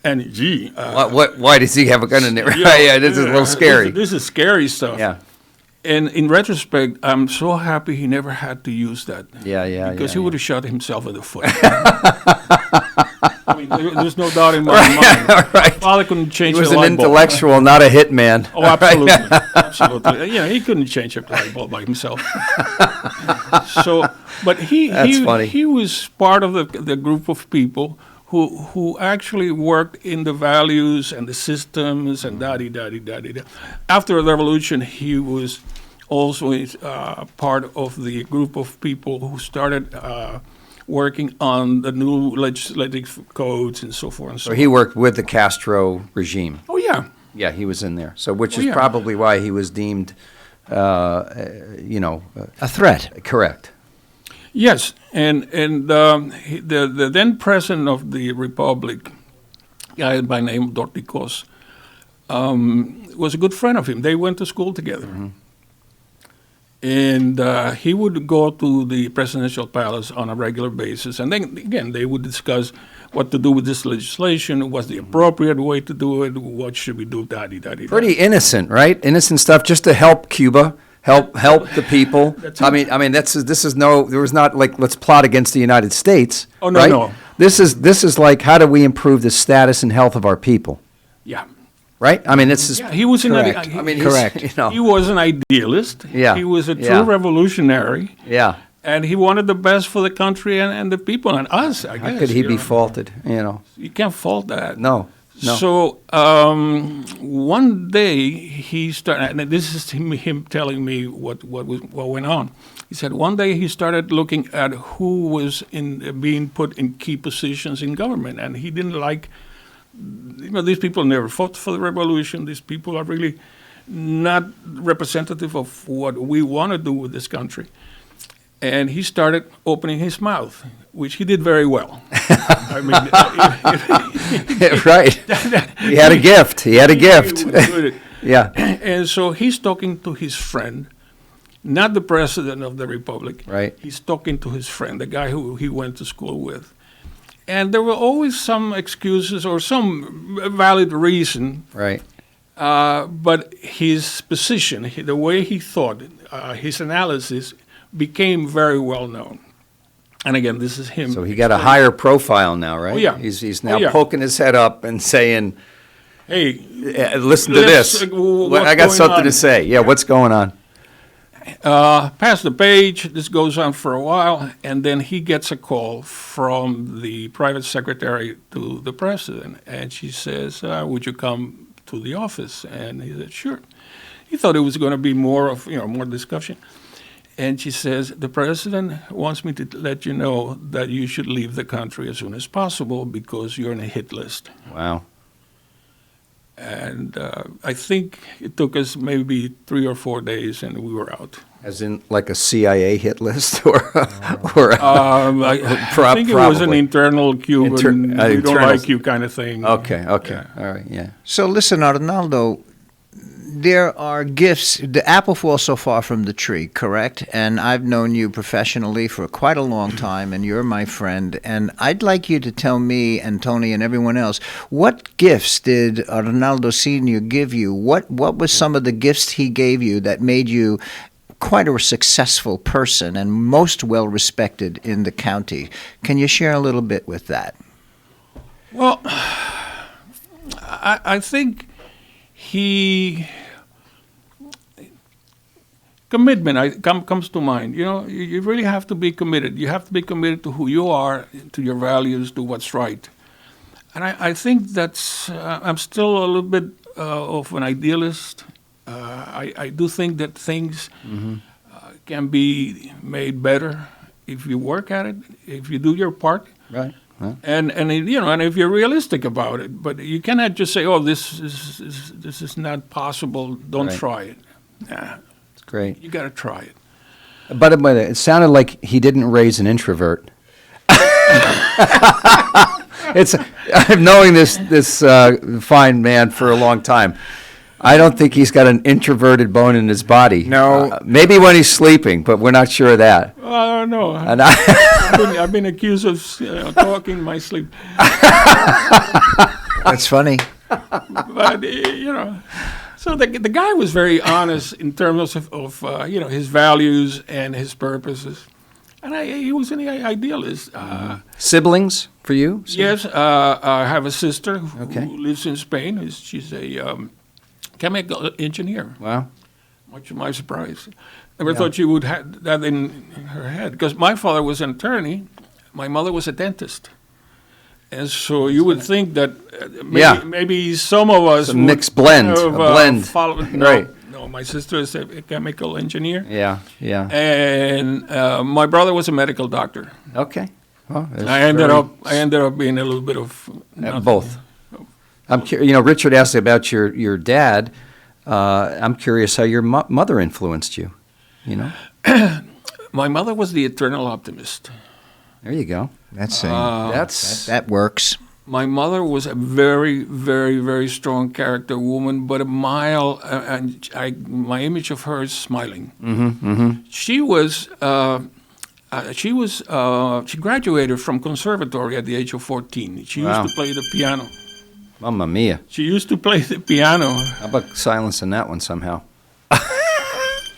and gee,
why does he have a gun in there? Yeah, this is a little scary.
This is scary stuff.
Yeah.
And in retrospect, I'm so happy he never had to use that.
Yeah.
Because he would have shot himself in the foot. I mean, there's no doubt in my mind.
Right.
Father couldn't change.
He was
the
an
light bulb.
intellectual, not a hitman.
Oh, absolutely, absolutely. Yeah, he couldn't change a light bulb by himself. So, but he was part of the group of people who actually worked in the values and the systems and da-di-da-di-da-di-da. After the revolution, he was also part of the group of people who started working on the new legislative codes and so forth and so on.
So he worked with the Castro regime.
Oh, yeah.
Yeah, he was in there. So which is probably why he was deemed,
a threat.
Correct.
Yes, and the then president of the Republic, a guy by name Dorticos, was a good friend of him. They went to school together. Mm-hmm. And he would go to the presidential palace on a regular basis. And then, again, they would discuss what to do with this legislation, what's the appropriate way to do it, what should we do, da-di-da-di-da.
Pretty innocent, right? Innocent stuff just to help Cuba. Help the people. I mean, this is there was not like let's plot against the United States.
Oh no,
right?
no.
This is like how do we improve the status and health of our people?
Yeah.
Right. I mean, this is
he was
correct. Correct.
He was an idealist.
Yeah.
He was a true revolutionary.
Yeah.
And he wanted the best for the country and the people and us. I guess.
How could he be faulted?
You can't fault that.
No.
So one day he started, and this is him telling me what went on. He said one day he started looking at who was being put in key positions in government, and he didn't like. These people never fought for the revolution. These people are really not representative of what we want to do with this country. And he started opening his mouth, which he did very well. I mean,
right. He had a gift. He had a gift. Yeah.
And so he's talking to his friend, not the president of the republic.
Right.
He's talking to his friend, the guy who he went to school with. And there were always some excuses or some valid reason.
Right.
But his position, the way he thought, his analysis became very well known. And again, this is him.
So he got a higher profile now, right?
Oh, yeah.
He's now poking his head up and saying,
hey,
listen to this. I got something to say. Yeah, what's going on?
pass the page. This goes on for a while, and then he gets a call from the private secretary to the president, and she says, "Would you come to the office?" And he said, "Sure." He thought it was going to be more discussion, and she says, "The president wants me to let you know that you should leave the country as soon as possible because you're on a hit list."
Wow.
And I think it took us maybe 3 or 4 days, and we were out.
As in, like a CIA hit list, or
I think it was an internal Cuban, we don't like you kind of thing.
Okay, yeah. All right, yeah.
So listen, Arnaldo, there are gifts. The apple falls so far from the tree, correct? And I've known you professionally for quite a long time, and you're my friend. And I'd like you to tell me and Tony and everyone else, what gifts did Arnaldo Sr. give you? What was some of the gifts he gave you that made you quite a successful person and most well respected in the county? Can you share a little bit with that?
Well, I think commitment comes to mind. You really have to be committed. You have to be committed to who you are, to your values, to what's right. And I think that's, I'm still a little bit of an idealist. I do think that things can be made better if you work at it, if you do your part.
Right. Huh?
And if you're realistic about it. But you cannot just say, "Oh, this is not possible. Don't try it." Nah.
It's great.
You got to try it.
But it sounded like he didn't raise an introvert. I'm knowing this fine man for a long time. I don't think he's got an introverted bone in his body.
No.
Maybe when he's sleeping, but we're not sure of that.
No.
And
I've been accused of talking in my sleep.
That's funny.
But, so the guy was very honest in terms of his values and his purposes. And he was an idealist.
Siblings for you?
Yes. I have a sister who lives in Spain. She's a chemical engineer.
Wow.
Much to my surprise. Never thought she would have that in her head. Because my father was an attorney. My mother was a dentist. And so you would think that maybe some of us
a mixed blend, a blend.
Right. No, my sister is a chemical engineer.
Yeah.
And my brother was a medical doctor.
Okay. Well,
I ended up being a little bit of
both. Richard asked about your dad. I'm curious how your mother influenced you.
My mother was the eternal optimist.
There you go.
That works.
My mother was a very, very, very strong character woman, but a mild, and my image of her is smiling. She graduated from conservatory at the age of 14. She used to play the piano.
Mamma mia.
She used to play the piano.
How about silencing that one somehow?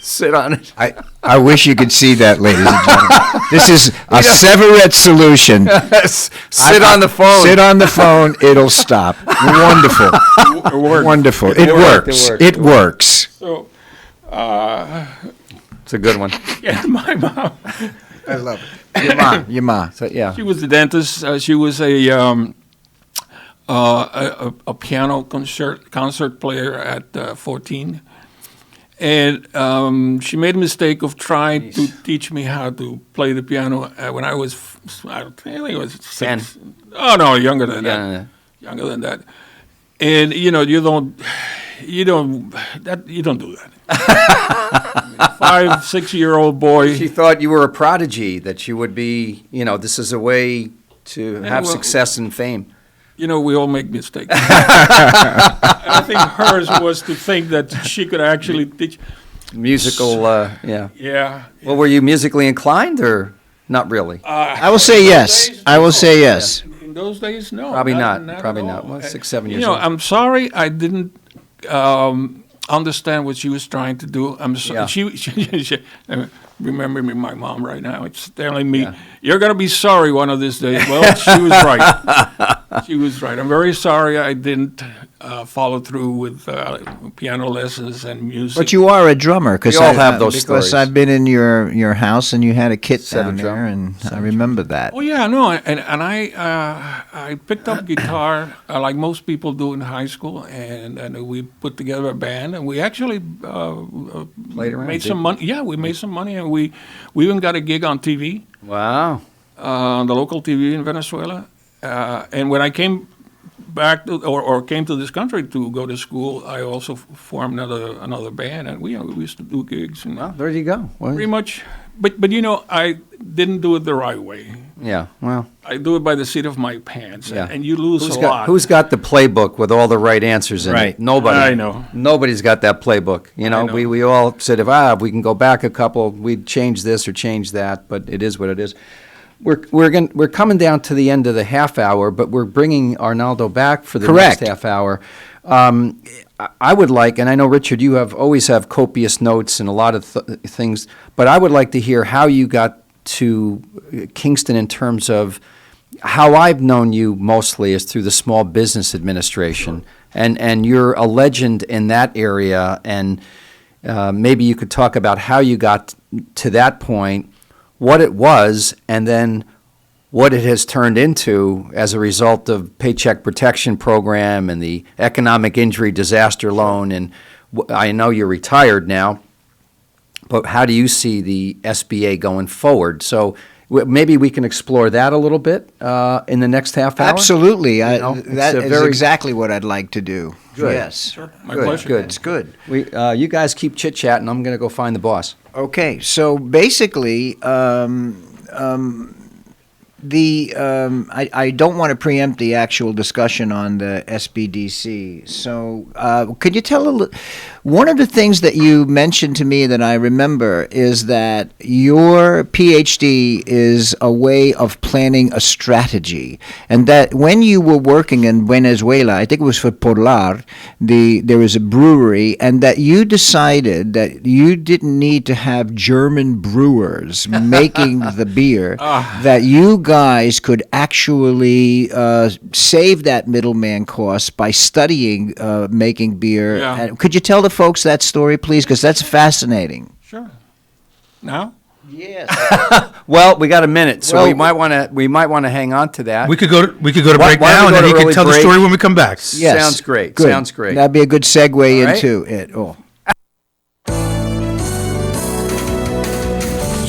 Sit on it.
I wish you could see that, ladies and gentlemen. This is a Sehwerert solution.
Sit on the phone.
Sit on the phone. It'll stop. Wonderful. Wonderful. It works. It works.
So,
it's a good one.
Yeah, my mom.
I love it. Your mom.
So, yeah.
She was a dentist. She was a piano concert player at 14. And she made a mistake of trying to teach me how to play the piano when I was, I think it was 6.
10.
Oh no, younger than that. Younger than that. And you don't do that. 5, 6-year-old boy.
She thought you were a prodigy, that you would be, this is a way to have success and fame.
We all make mistakes. I think hers was to think that she could actually teach.
Musical, yeah.
Yeah.
Well, were you musically inclined or not really?
I will say yes. I will say yes.
In those days, no.
Probably not. Probably not. Well, 6, 7 years old.
I'm sorry I didn't understand what she was trying to do. I'm sorry. She remembering my mom right now. It's telling me, you're going to be sorry one of these days. Well, she was right. She was right. I'm very sorry I didn't follow through with piano lessons and music.
But you are a drummer,
We all have those
because
stories.
I've been in your house and you had a kit
Set
down
of drum-
there, and I remember that.
Oh yeah, no, and I picked up guitar like most people do in high school, and we put together a band, and we actually
Played around,
made
did
some
you?
money. Yeah, we made some money, and we even got a gig on TV.
Wow.
On the local TV in Venezuela, and when I came back to, or came to this country to go to school, I also formed another band, and we used to do gigs. And
there you go. Well,
pretty much, but I didn't do it the right way.
Yeah, well.
I do it by the seat of my pants,
Yeah.
and you lose
Who's
a
got,
lot.
Who's got the playbook with all the right answers in
Right.
it? Nobody.
I know.
Nobody's got that playbook. You know, we all said, if we can go back a couple, we'd change this or change that, but it is what it is. We're coming down to the end of the half hour, but we're bringing Arnaldo back for the
Correct.
next half hour. I would like, and I know, Richard, you always have copious notes and a lot of things, but I would like to hear how you got to Kingston in terms of how I've known you mostly is through the Small Business Administration, and you're a legend in that area, and maybe you could talk about how you got to that point, what it was, and then what it has turned into as a result of Paycheck Protection Program and the Economic Injury Disaster Loan. And I know you're retired now, but how do you see the SBA going forward? So maybe we can explore that a little bit in the next half hour.
Absolutely.
That
is exactly what I'd like to do.
Good.
Yes.
Sure. My
Good,
pleasure.
good.
It's good.
You guys keep chit-chatting. I'm going to go find the boss.
Okay, so basically, I don't want to preempt the actual discussion on the SBDC. So, could you tell one of the things that you mentioned to me that I remember is that your PhD is a way of planning a strategy, and that when you were working in Venezuela, I think it was for Polar, there was a brewery, and that you decided that you didn't need to have German brewers making the beer, that you guys could actually save that middleman cost by studying making beer.
Yeah.
And could you tell the folks that story, please? Because that's fascinating.
Sure. Now?
Yes.
Well, we got a minute, so
Well,
we might want to hang on to that.
We could go to
Why-
break
why
now,
don't we
and then
go
he
to
can
early
tell the
break?
story when we come back.
Yes.
Sounds great.
Good.
Sounds great.
That'd be a good segue
All right.
into it. Oh.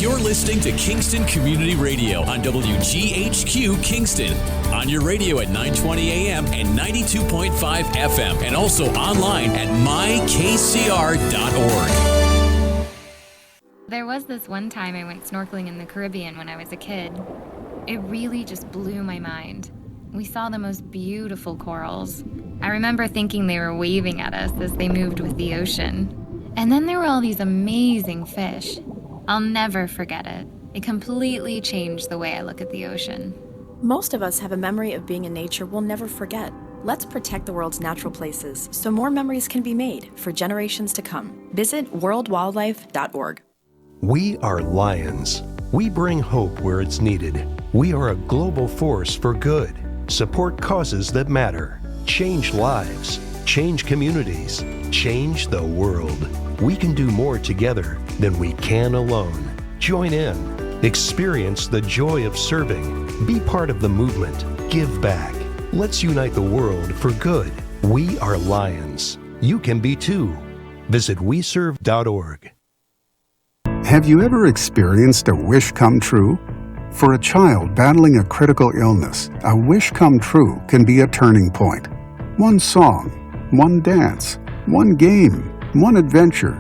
You're listening to Kingston Community Radio on WGHQ Kingston. On your radio at 920 AM and 92.5 FM, and also online at mykcr.org.
There was this one time I went snorkeling in the Caribbean when I was a kid. It really just blew my mind. We saw the most beautiful corals. I remember thinking they were waving at us as they moved with the ocean. And then there were all these amazing fish. I'll never forget it. It completely changed the way I look at the ocean.
Most of us have a memory of being in nature we'll never forget. Let's protect the world's natural places so more memories can be made for generations to come. Visit worldwildlife.org.
We are Lions. We bring hope where it's needed. We are a global force for good. Support causes that matter. Change lives. Change communities. Change the world. We can do more together than we can alone. Join in. Experience the joy of serving. Be part of the movement. Give back. Let's unite the world for good. We are Lions. You can be too. Visit weserve.org.
Have you ever experienced a wish come true? For a child battling a critical illness, a wish come true can be a turning point. One song, one dance, one game, one adventure,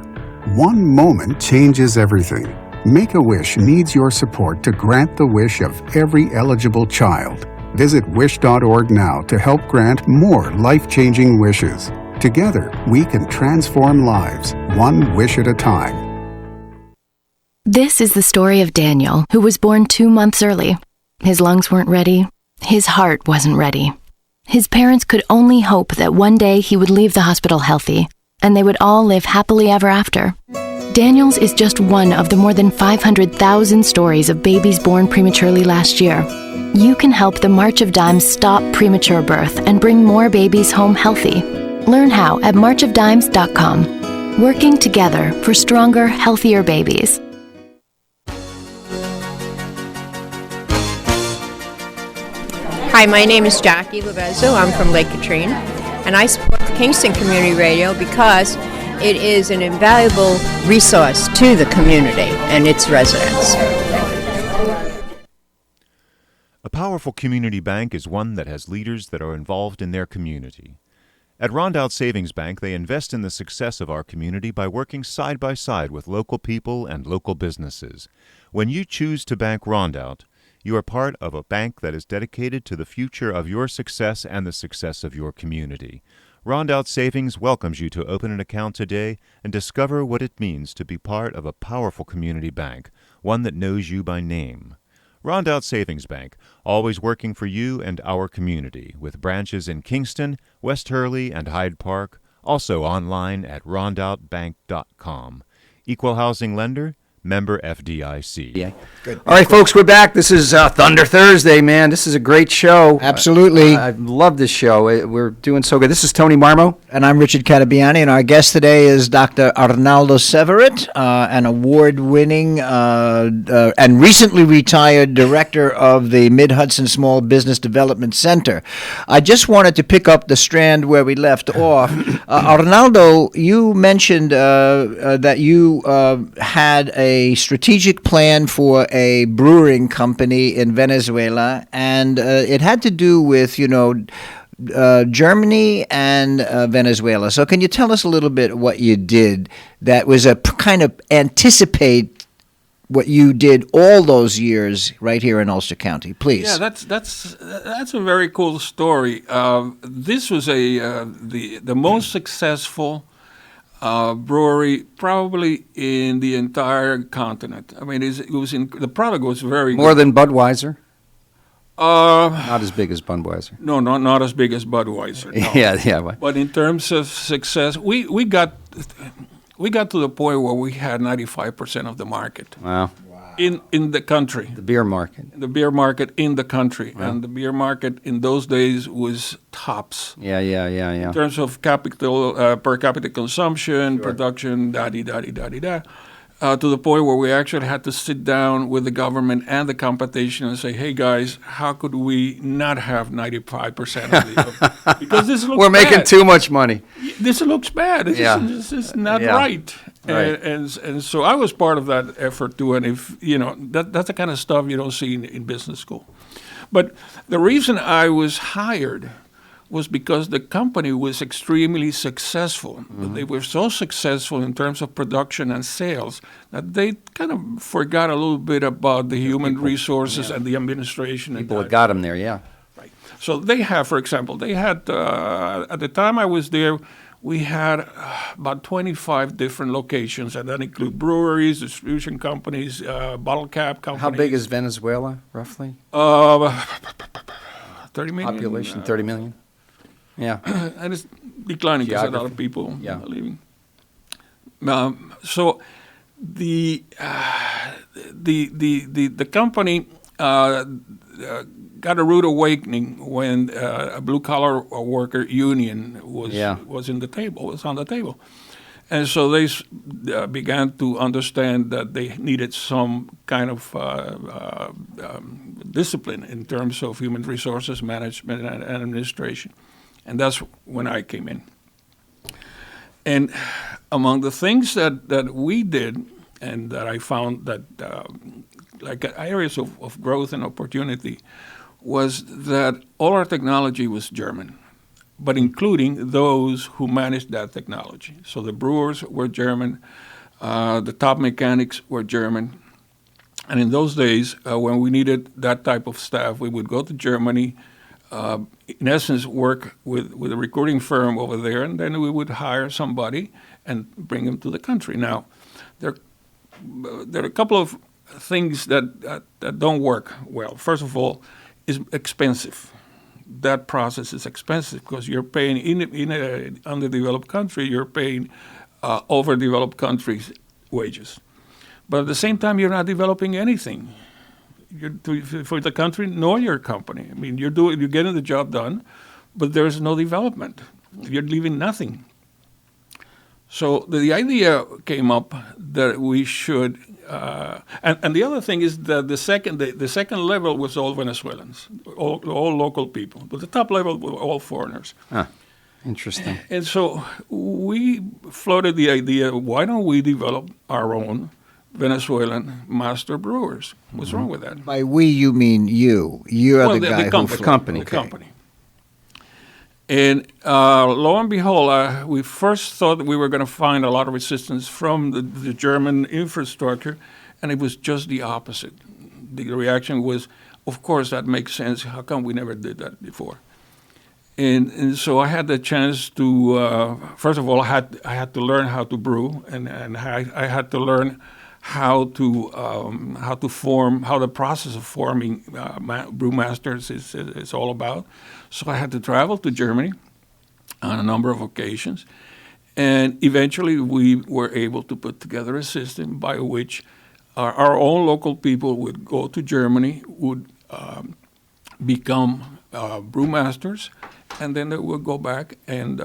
one moment changes everything. Make-A-Wish needs your support to grant the wish of every eligible child. Visit wish.org now to help grant more life-changing wishes. Together, we can transform lives, one wish at a time.
This is the story of Daniel, who was born 2 months early. His lungs weren't ready. His heart wasn't ready. His parents could only hope that one day he would leave the hospital healthy, and they would all live happily ever after. Daniel's is just one of the more than 500,000 stories of babies born prematurely last year. you can help the March of Dimes stop premature birth and bring more babies home healthy. Learn how at marchofdimes.com. Working together for stronger, healthier babies.
Hi, my name is Jackie Levezzo. I'm from Lake Katrine, and I support Kingston Community Radio because it is an invaluable resource to the community and its residents.
A powerful community bank is one that has leaders that are involved in their community. At Rondout Savings Bank, they invest in the success of our community by working side by side with local people and local businesses. When you choose to bank Rondout, you are part of a bank that is dedicated to the future of your success and the success of your community. Rondout Savings welcomes you to open an account today and discover what it means to be part of a powerful community bank, one that knows you by name. Rondout Savings Bank, always working for you and our community, with branches in Kingston, West Hurley, and Hyde Park, also online at rondoutbank.com. Equal housing lender, member FDIC.
Yeah. Good. All right, folks, we're back. This is Thunder Thursday, man. This is a great show.
Absolutely.
I love this show. We're doing so good. This is Tony Marmo.
And I'm Richard Cattabiani, and our guest today is Dr. Arnaldo Sehwerert, an award-winning and recently retired director of the Mid-Hudson Small Business Development Center. I just wanted to pick up the strand where we left off. Arnaldo, you mentioned that you had a strategic plan for a brewing company in Venezuela, and it had to do with, Germany and Venezuela. So can you tell us a little bit what you did that was a kind of anticipate what you did all those years right here in Ulster County, please?
Yeah, that's a very cool story. This was the most successful brewery probably in the entire continent. I mean, the product was very
more
good.
Than Budweiser. Not as big as Budweiser.
No, not as big as Budweiser. No.
Yeah.
But in terms of success, we got to the point where we had 95% of the market.
Wow.
In the country.
The beer market.
The beer market in the country.
Wow.
And the beer market in those days was tops.
Yeah.
In terms of capital, per capita consumption, production, to the point where we actually had to sit down with the government and the competition and say, hey guys, how could we not have 95% of the because this looks
We're
bad.
making too much money.
This looks bad. This is not right.
Right.
And so I was part of that effort too. And if that's the kind of stuff you don't see in business school. But the reason I was hired was because the company was extremely successful. Mm-hmm. They were so successful in terms of production and sales that they kind of forgot a little bit about the human resources and the administration.
People had got them there, yeah.
Right. So they have, for example, at the time I was there, we had about 25 different locations, and that include breweries, distribution companies, bottle cap companies.
How big is Venezuela, roughly?
30 million.
Population, 30 million? Yeah.
And it's declining because a lot of people are leaving. So the company got a rude awakening when a blue collar worker union was on the table, and so they began to understand that they needed some kind of discipline in terms of human resources management and administration. And that's when I came in. And among the things that we did and that I found that like areas of growth and opportunity was that all our technology was German, but including those who managed that technology. So the brewers were German, the top mechanics were German. And in those days, when we needed that type of staff, we would go to Germany, in essence, work with a recruiting firm over there, and then we would hire somebody and bring them to the country. Now, there are a couple of things that don't work well. First of all, is expensive. That process is expensive because you're paying in an underdeveloped country, you're paying overdeveloped countries' wages. But at the same time, you're not developing anything. for the country nor your company. I mean, you're getting the job done, but there's no development. You're leaving nothing. So the idea came up that we should, and the other thing is that the second level was all Venezuelans, all local people, but the top level were all foreigners.
Huh. Interesting.
And so we floated the idea: why don't we develop our own Venezuelan master brewers? What's wrong with that?
By we, you mean you. You're the guy
the company,
who
the company. And lo and behold, we first thought that we were going to find a lot of resistance from the German infrastructure, and it was just the opposite. The reaction was, of course, that makes sense. How come we never did that before? And so I had the chance to, first of all, I had to learn how to brew, and I had to learn how the process of forming brewmasters is all about. So I had to travel to Germany on a number of occasions, and eventually we were able to put together a system by which our own local people would go to Germany, would become brewmasters, and then they would go back and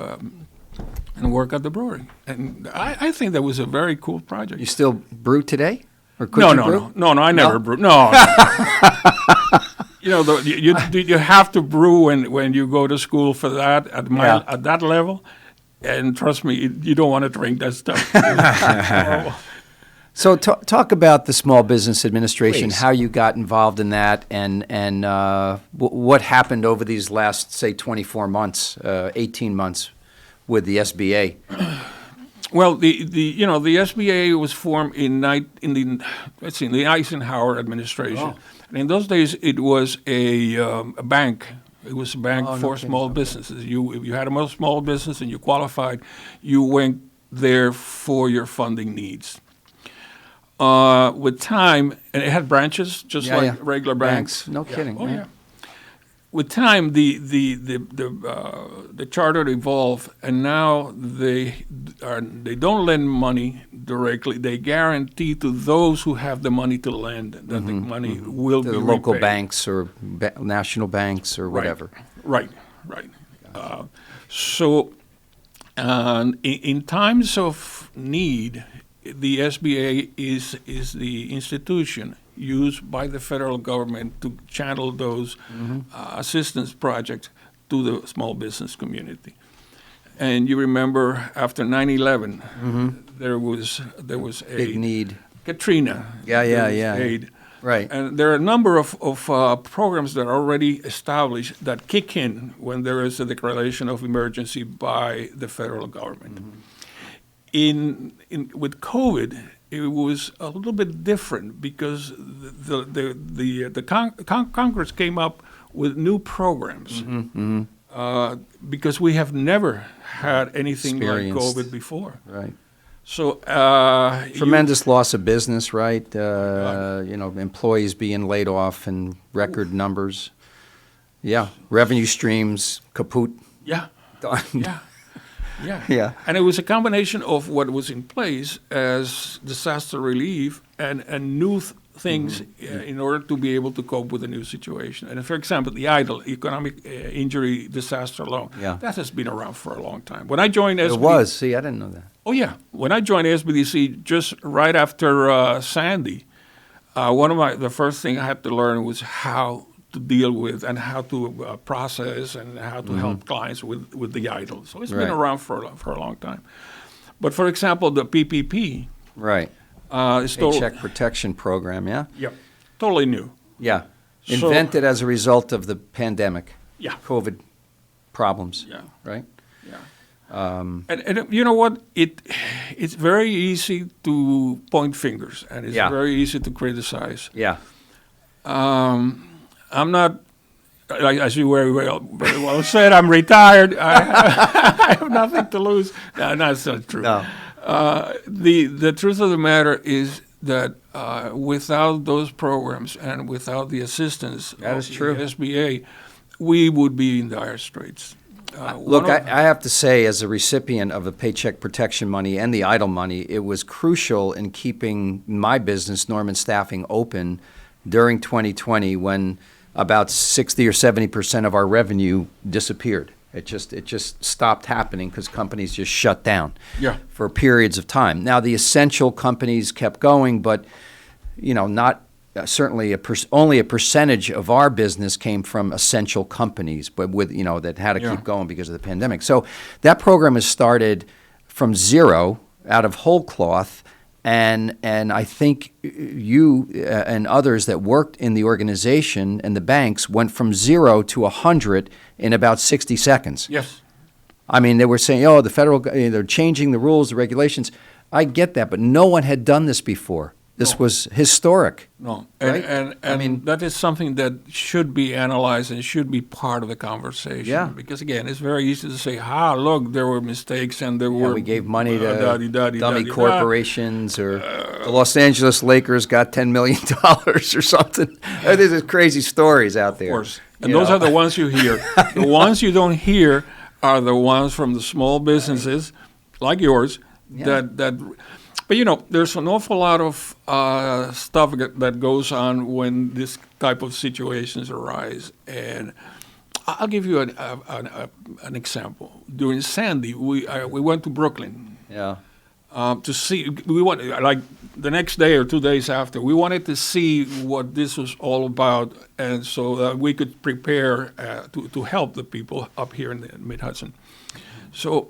work at the brewery. And I think that was a very cool project.
You still brew today? Or could
No,
you
no,
brew?
no, I never brew. No. You know, you have to brew when you go to school for that at that level, and trust me, you don't want to drink that stuff. It's horrible.
So talk about the Small Business Administration,
Please.
how you got involved in that, and what happened over these last, say, 24 months, 18 months with the SBA.
Well, the SBA was formed in the Eisenhower administration.
Oh.
And in those days, it was a bank. It was a bank for small businesses. If you had a small business and you qualified, you went there for your funding needs. With time, and it had branches just like regular banks.
No kidding.
Oh, yeah. With time, the charter evolved, and now they don't lend money directly. They guarantee to those who have the money to lend that the money will be
the local
repaid.
banks or national banks or whatever.
Right. So, in times of need, the SBA is the institution used by the federal government to channel those assistance projects to the small business community. And you remember after 9/11, there was a
big need.
Katrina.
Yeah.
Aid.
Right.
And there are a number of programs that are already established that kick in when there is a declaration of emergency by the federal government. With COVID, it was a little bit different because the Congress came up with new programs because we have never had anything like COVID before.
Right.
So
tremendous loss of business, right? Employees being laid off in record numbers. Yeah, revenue streams kaput.
Yeah.
Done.
Yeah. And it was a combination of what was in place as disaster relief and new things in order to be able to cope with the new situation. And for example, the EIDL, Economic Injury Disaster Loan, that has been around for a long time. When I joined SBDC...
It was. See, I didn't know that.
Oh, yeah. When I joined SBDC just right after Sandy, the first thing I had to learn was how to deal with and how to process and how to help clients with the EIDL. So it's been around for a long time. But for example, the PPP.
Right. Paycheck Protection Program, yeah?
Yep. Totally new.
Yeah. Invented as a result of the pandemic.
Yeah.
COVID problems.
Yeah.
Right?
Yeah. And you know what? It's very easy to point fingers, and it's very easy to criticize.
Yeah.
I'm not, as you very well said, I'm retired. I have nothing to lose. No, that's not true.
No.
The truth of the matter is that without those programs and without the assistance of the SBA, we would be in dire straits.
Look, I have to say, as a recipient of the Paycheck Protection money and the EIDL money, it was crucial in keeping my business, Norman Staffing, open during 2020 when about 60 or 70% of our revenue disappeared. It just stopped happening because companies just shut down for periods of time. Now, the essential companies kept going, but, not certainly only a percentage of our business came from essential companies, but that had to keep going because of the pandemic. So that program has started from zero, out of whole cloth, and I think you and others that worked in the organization and the banks went from 0 to 100 in about 60 seconds.
Yes.
I mean, they were saying, the federal, they're changing the rules, the regulations. I get that, but no one had done this before. This was historic.
No,
right?
and I mean, that is something that should be analyzed and should be part of the conversation.
Yeah.
Because again, it's very easy to say, look, there were mistakes and there were.
We gave money to dummy corporations, or the Los Angeles Lakers got $10 million or something. There's crazy stories out there.
Of course, and those are the ones you hear. The ones you don't hear are the ones from the small businesses, like yours, that. But, there's an awful lot of stuff that goes on when this type of situations arise. And I'll give you an example. During Sandy, we went to Brooklyn.
Yeah.
To see, like the next day or 2 days after, we wanted to see what this was all about, and so that we could prepare to help the people up here in the Mid-Hudson. So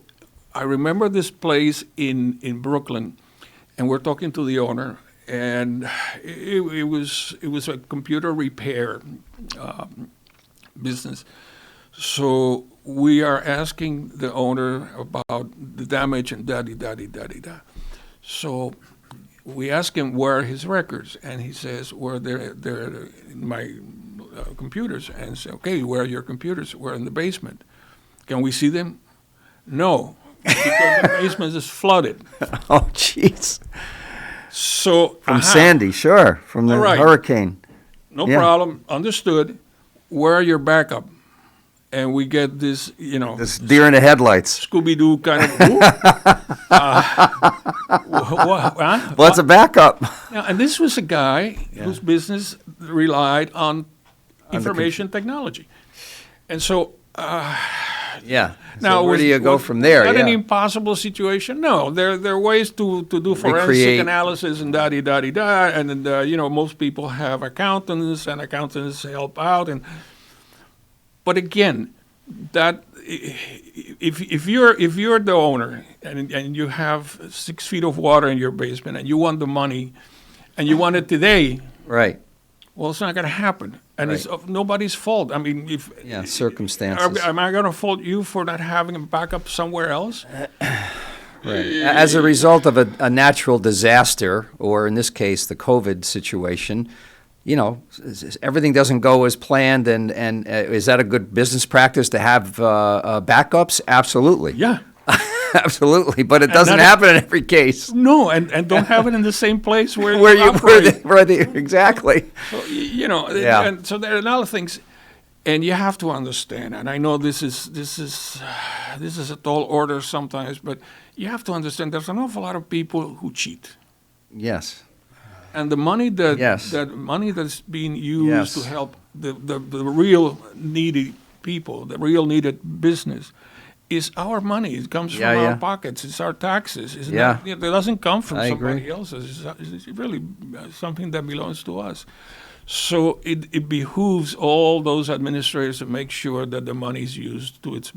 I remember this place in Brooklyn. And we're talking to the owner, and it was a computer repair business. So we are asking the owner about the damage and da. So we ask him where are his records, and he says, "Well, they're in my computers." And say, "Okay, where are your computers?" "We're in the basement." "Can we see them?" "No." Because the basement is flooded.
Oh, jeez.
So
from Sandy, sure, from the hurricane.
No problem. Understood. Where are your backup? And we get this,
this deer in the headlights,
Scooby-Doo kind of.
What's a backup?
Yeah, and this was a guy whose business relied on information technology, and so.
Now, where do you go from there?
Is that an impossible situation? No. There are ways to do forensic analysis and da-di-da-di-da. And, most people have accountants, and accountants help out. But again, that if you're the owner and you have 6 feet of water in your basement and you want the money and you want it today.
Right.
Well, it's not going to happen. And it's nobody's fault. I mean,
circumstances.
Am I going to fault you for not having a backup somewhere else?
Right. As a result of a natural disaster, or in this case, the COVID situation, everything doesn't go as planned. And is that a good business practice to have backups? Absolutely.
Yeah.
Absolutely, but it doesn't happen in every case.
No, and don't have it in the same place where you operate.
Exactly.
So, and so there are a lot of things, and you have to understand. And I know this is a tall order sometimes, but you have to understand there's an awful lot of people who cheat.
Yes.
And the money that money that's being used to help the real needy people, the real needed business. Is our money. It comes from our pockets. It's our taxes. It doesn't come from somebody else's. It's really something that belongs to us. So it behooves all those administrators to make sure that the money is used to its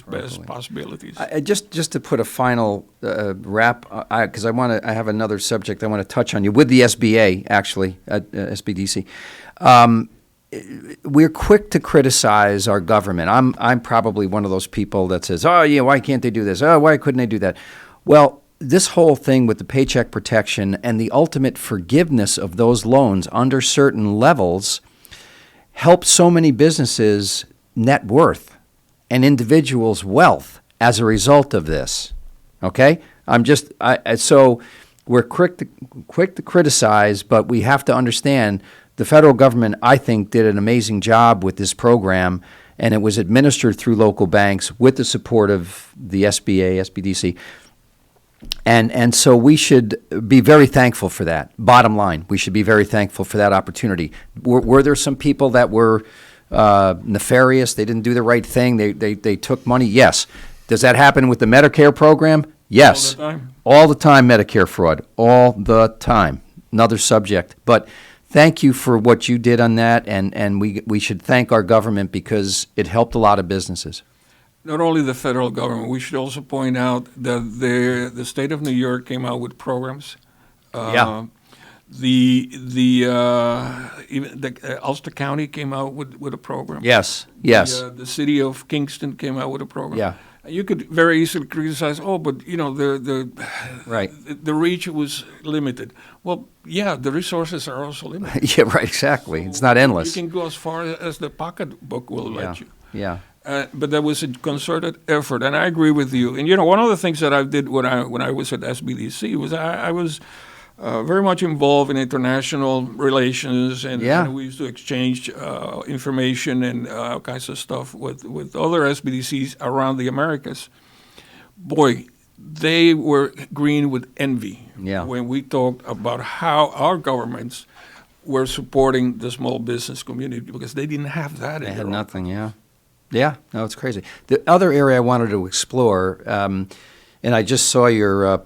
best possibilities.
Just to put a final wrap, because I have another subject I want to touch on you with the SBA actually at SBDC. We're quick to criticize our government. I'm probably one of those people that says, why can't they do this? Oh, why couldn't they do that? Well, this whole thing with the paycheck protection and the ultimate forgiveness of those loans under certain levels helped so many businesses' net worth and individuals' wealth as a result of this. Okay? So we're quick to criticize, but we have to understand the federal government, I think, did an amazing job with this program, and it was administered through local banks with the support of the SBA, SBDC. And so we should be very thankful for that. Bottom line, we should be very thankful for that opportunity. Were there some people that were nefarious? They didn't do the right thing. They took money? Yes. Does that happen with the Medicare program? Yes.
All the time.
All the time, Medicare fraud. All the time. Another subject. But thank you for what you did on that, and we should thank our government because it helped a lot of businesses.
Not only the federal government, we should also point out that the state of New York came out with programs.
Yeah.
Even Ulster County came out with a program.
Yes, yes.
The city of Kingston came out with a program.
Yeah.
You could very easily criticize, but
right.
the reach was limited. Well, yeah, the resources are also limited.
Yeah, right, exactly. It's not endless.
You can go as far as the pocketbook will let you.
Yeah.
But there was a concerted effort, and I agree with you. And one of the things that I did when I was at SBDC was I was very much involved in international relations, and we used to exchange information and all kinds of stuff with other SBDCs around the Americas. Boy, they were green with envy when we talked about how our governments were supporting the small business community because they didn't have that.
They had nothing. Yeah, no, it's crazy. The other area I wanted to explore, and I just saw your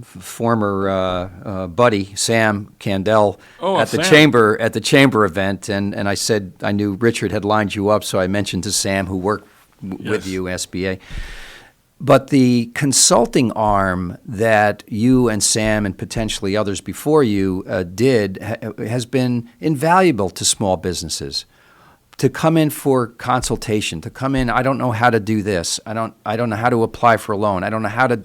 former buddy Sam Candell at the chamber event, and I said I knew Richard had lined you up, so I mentioned to Sam, who worked with you, SBA. But the consulting arm that you and Sam and potentially others before you did has been invaluable to small businesses. To come in for consultation, to come in, I don't know how to do this. I don't know how to apply for a loan. I don't know how to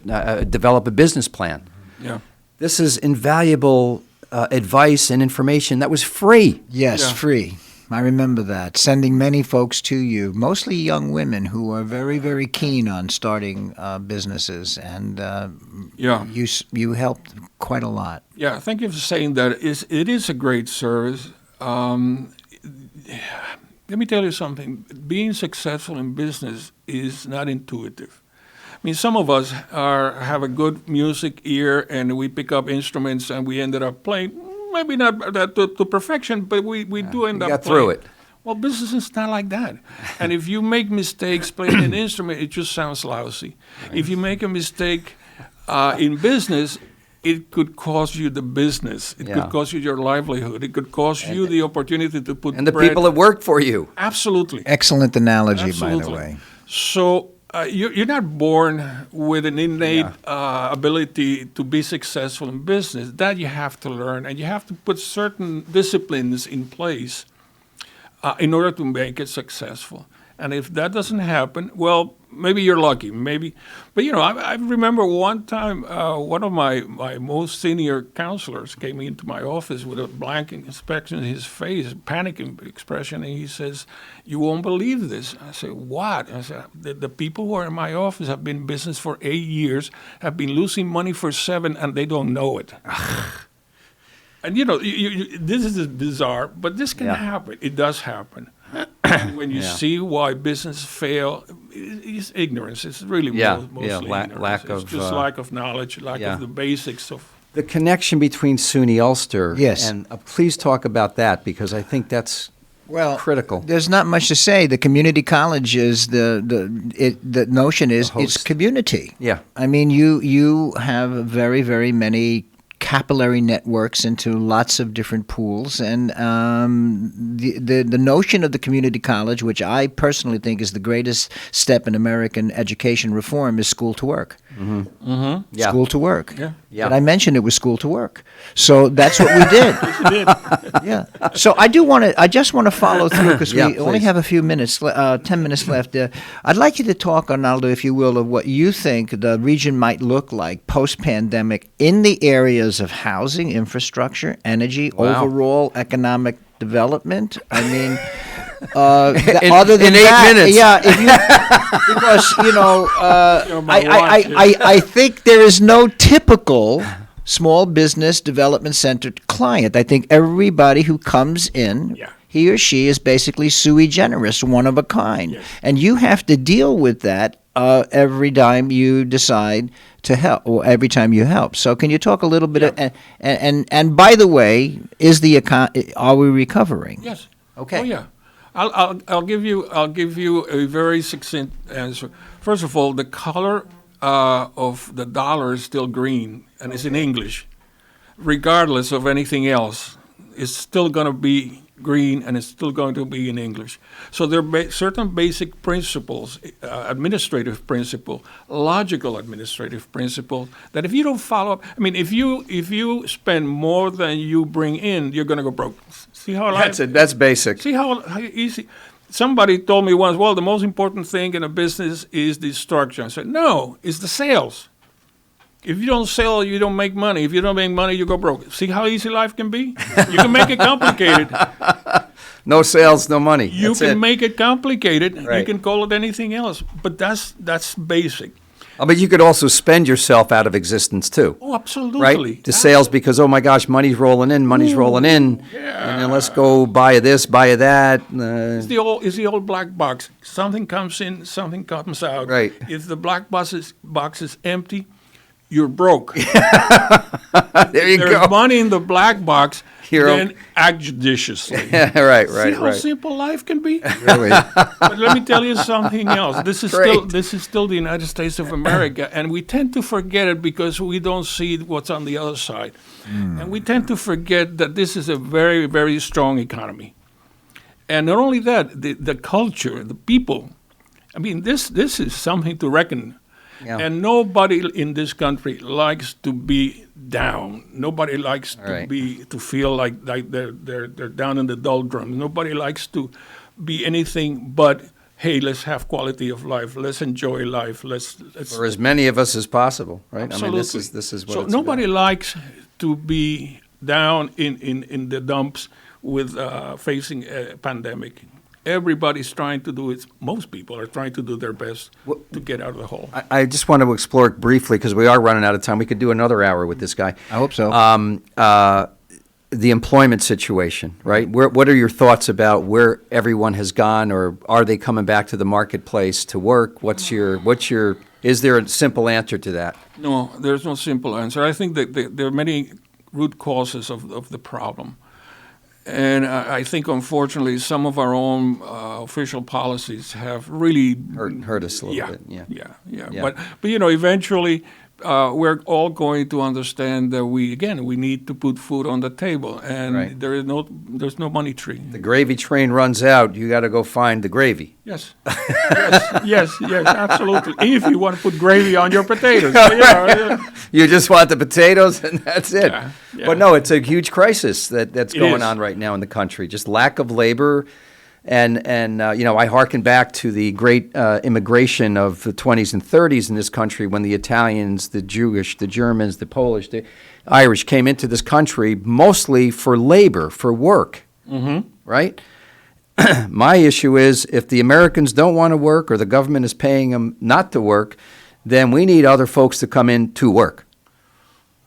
develop a business plan.
Yeah.
This is invaluable advice and information that was free.
Yes, free. I remember that. Sending many folks to you, mostly young women who are very, very keen on starting businesses, and you helped quite a lot.
Yeah, thank you for saying that. It is a great service. Let me tell you something. Being successful in business is not intuitive. I mean, some of us have a good music ear, and we pick up instruments, and we ended up playing, maybe not to perfection, but we do end up
got
playing.
Through it.
Well, business is not like that. And if you make mistakes playing an instrument, it just sounds lousy. Right. If you make a mistake in business, it could cost you the business. It could cost you your livelihood. It could cost you the opportunity to put
and the people that work for you.
Absolutely.
Excellent analogy, by the way.
So you're not born with an innate ability to be successful in business. That you have to learn, and you have to put certain disciplines in place in order to make it successful. And if that doesn't happen, well, maybe you're lucky, maybe. But, I remember one time one of my most senior counselors came into my office with a blank inspection in his face, a panicking expression, and he says, "You won't believe this." I said, "What?" I said, the people who are in my office have been in business for 8 years, have been losing money for 7, and they don't know it. And, this is bizarre, but this can happen. It does happen. When you see why business fail, it's ignorance. It's really mostly ignorance.
Lack of
it's just lack of knowledge, lack of the basics of
the connection between SUNY Ulster.
Yes,
and please talk about that because I think that's critical.
There's not much to say. The community college is the notion is it's community.
Yeah,
I mean you have very, very many capillary networks into lots of different pools, and the notion of the community college, which I personally think is the greatest step in American education reform, is school to work.
Mm-hmm. Mm-hmm.
Yeah.
School to work.
Yeah.
But I mentioned it was school to work, so that's what we did.
Yes, you did.
Yeah. So I just want to follow through because we
please.
only have a few minutes, 10 minutes left. I'd like you to talk, Arnaldo, if you will, of what you think the region might look like post-pandemic in the areas of housing, infrastructure, energy, overall economic development. I mean, other than
in 8 minutes.
Because I think there is no typical small business development centered client. I think everybody who comes in, he or she is basically sui generis, one of a kind.
Yes.
And you have to deal with that every time you decide to help, or every time you help. So can you talk a little bit? And by the way, are we recovering?
Yes.
Okay.
Oh yeah. I'll give you a very succinct answer. First of all, the color of the dollar is still green, and it's in English, regardless of anything else. It's still going to be green, and it's still going to be in English. So there are certain basic principles, administrative principle, logical administrative principles, that if you don't follow up, I mean, if you spend more than you bring in, you're going to go broke. See how
that's basic.
See how easy. Somebody told me once, well, the most important thing in a business is the structure. I said, no, it's the sales. If you don't sell, you don't make money. If you don't make money, you go broke. See how easy life can be? You can make it complicated.
No sales, no money.
You can make it complicated.
Right.
You can call it anything else. But that's basic.
But you could also spend yourself out of existence too.
Oh, absolutely.
Right? The sales because, oh my gosh, money's rolling in.
Yeah.
And then let's go buy this, buy that.
It's the old black box. Something comes in, something comes out.
Right.
If the black box is empty, you're broke.
There you go.
There's money in the black box, then act judiciously.
Right.
See how simple life can be?
Really?
But let me tell you something else. This is
Great.
still the United States of America, and we tend to forget it because we don't see what's on the other side. And we tend to forget that this is a very, very strong economy. And not only that, the culture, the people. I mean, this is something to reckon.
Yeah.
And nobody in this country likes to be down. Nobody likes to feel like they're down in the doldrums. Nobody likes to be anything but, hey, let's have quality of life. Let's enjoy life. Let's
For as many of us as possible, right?
Absolutely.
I mean, this is what
so
it's
nobody
about.
likes to be down in the dumps with facing a pandemic. Everybody's trying to do it. Most people are trying to do their best to get out of the hole.
I just want to explore it briefly because we are running out of time. We could do another hour with this guy.
I hope so.
The employment situation, right? What are your thoughts about where everyone has gone, or are they coming back to the marketplace to work? Is there a simple answer to that?
No, there's no simple answer. I think that there are many root causes of the problem. And I think, unfortunately, some of our own official policies have really
hurt us a little bit.
Yeah. But eventually, we're all going to understand that we need to put food on the table, and there's no money tree.
The gravy train runs out. You got to go find the gravy.
Yes, absolutely. If you want to put gravy on your potatoes,
you just want the potatoes, and that's it.
Yeah.
But no, it's a huge crisis that's going on right now in the country. Just lack of labor, and I hearken back to the great immigration of the 20s and 30s in this country when the Italians, the Jewish, the Germans, the Polish, the Irish came into this country mostly for labor, for work, right? My issue is if the Americans don't want to work or the government is paying them not to work, then we need other folks to come in to work.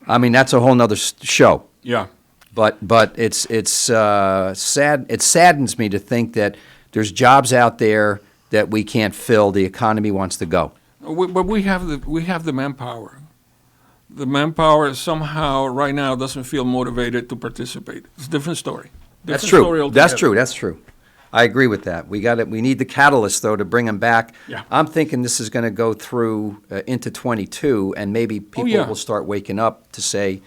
I mean, that's a whole nother show.
Yeah.
But it's sad. It saddens me to think that there's jobs out there that we can't fill. The economy wants to go.
But we have the manpower. The manpower somehow right now doesn't feel motivated to participate. It's a different story.
That's true. That's true. I agree with that. We need the catalyst, though, to bring them back.
Yeah.
I'm thinking this is going to go through into 22, and maybe people will start waking up to say,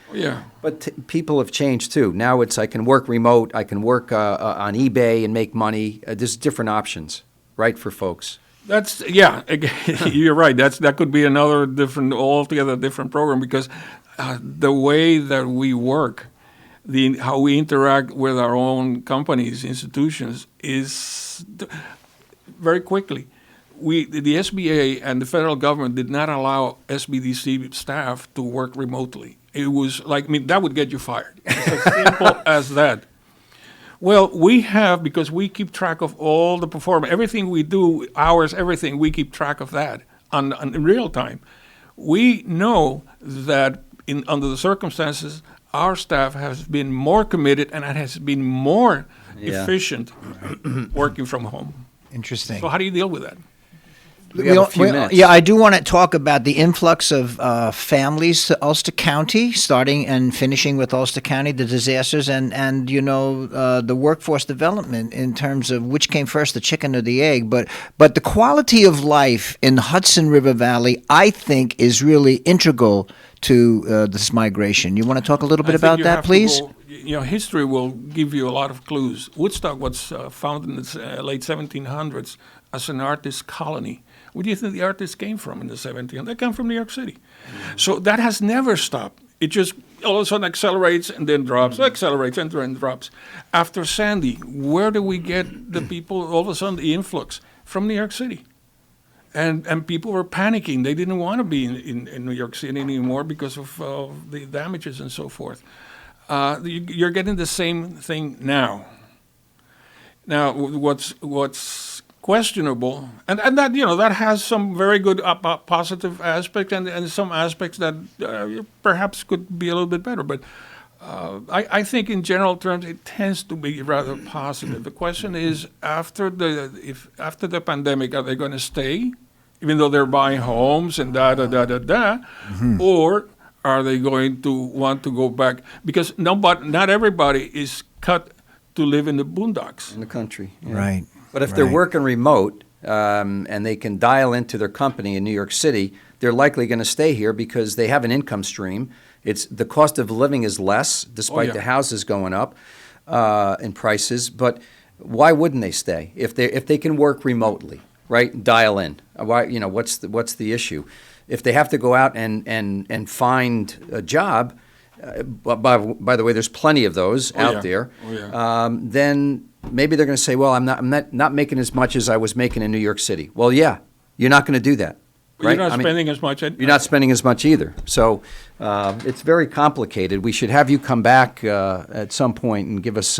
but people have changed, too. Now I can work remote. I can work on eBay and make money. There's different options, right, for folks.
You're right. That could be another altogether different program because the way that we work, how we interact with our own companies, institutions, is very quickly. The SBA and the federal government did not allow SBDC staff to work remotely. It was that would get you fired. It's as simple as that. Well, because we keep track of all the performance, everything we do, hours, everything, we keep track of that in real time. We know that under the circumstances, our staff has been more committed and it has been more efficient working from home.
Interesting.
So how do you deal with that?
We have a few minutes.
Yeah, I do want to talk about the influx of families to Ulster County, starting and finishing with Ulster County, the disasters, and the workforce development in terms of which came first, the chicken or the egg. But the quality of life in the Hudson River Valley, I think, is really integral to this migration. You want to talk a little bit about that, please?
History will give you a lot of clues. Woodstock was founded in the late 1700s as an artist colony. Where do you think the artists came from in the 1700s? They come from New York City. Mm-hmm. So that has never stopped. It just all of a sudden accelerates and then drops, accelerates and then drops. After Sandy, where do we get the people, all of a sudden, the influx? From New York City. And people were panicking. They didn't want to be in New York City anymore because of the damages and so forth. You're getting the same thing now. Now, what's questionable, and that that has some very good positive aspects and some aspects that perhaps could be a little bit better. But I think in general terms it tends to be rather positive. The question is after the pandemic, are they going to stay, even though they're buying homes and mm-hmm. or are they going to want to go back? Because not everybody is cut to live in the boondocks
in the country, yeah.
Right.
But if they're working remote and they can dial into their company in New York City, they're likely going to stay here because they have an income stream. The cost of living is less, despite the houses going up in prices. But why wouldn't they stay if they can work remotely, right? Dial in. Why? What's the issue? If they have to go out and find a job, by the way, there's plenty of those out there. Then maybe they're going to say, well, I'm not making as much as I was making in New York City. Well, yeah, you're not going to do that. Right?
You're not spending as much.
You're not spending as much either. So it's very complicated. We should have you come back at some point and give us,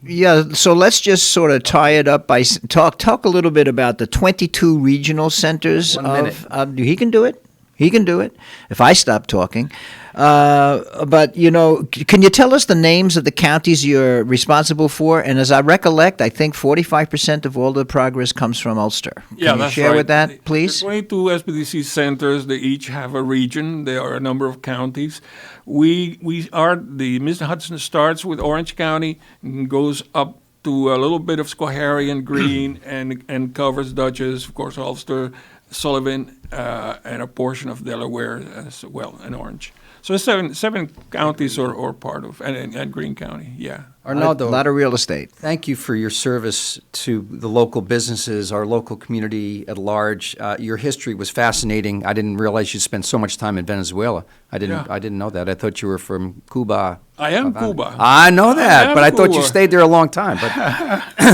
Yeah, so let's just sort of tie it up by talk a little bit about the 22 regional centers.
1 minute.
He can do it. He can do it if I stop talking. But, can you tell us the names of the counties you're responsible for? And as I recollect, I think 45% of all the progress comes from Ulster. Can you share with that, please?
The 22 SBDC centers, they each have a region. There are a number of counties. The Mr. Hudson starts with Orange County and goes up to a little bit of Schoharie and Greene and covers Dutchess, of course, Ulster, Sullivan, and a portion of Delaware as well, and Orange. So seven counties are part of, and Greene County, yeah.
Arnaldo,
a lot of real estate.
Thank you for your service to the local businesses, our local community at large. Your history was fascinating. I didn't realize you spent so much time in Venezuela. I didn't know that. I thought you were from Cuba.
I am Cuba.
I know that, but I thought you stayed there a long time. But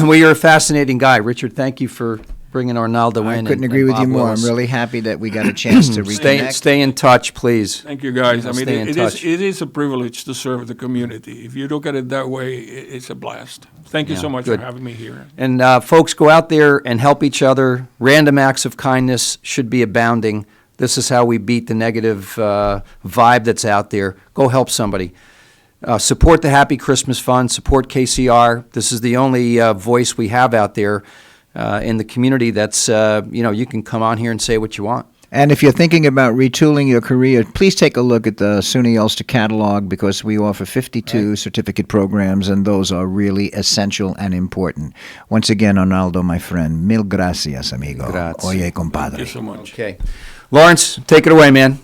well, you're a fascinating guy. Richard, thank you for bringing Arnaldo in.
I couldn't agree with you more.
Willis.
I'm really happy that we got a chance to reconnect.
Stay in touch, please.
Thank you, guys. I mean,
it
is a privilege to serve the community. If you look at it that way, it's a blast. Thank you so much for having me here.
And folks, go out there and help each other. Random acts of kindness should be abounding. This is how we beat the negative vibe that's out there. Go help somebody. Support the Happy Christmas Fund. Support KCR. This is the only voice we have out there in the community that's, you can come on here and say what you want.
And if you're thinking about retooling your career, please take a look at the SUNY Ulster catalog because we offer 52 certificate programs, and those are really essential and important. Once again, Arnaldo, my friend, mil gracias, amigo.
Grazie.
Oye, compadre.
Thank you so much.
Okay. Lawrence, take it away, man.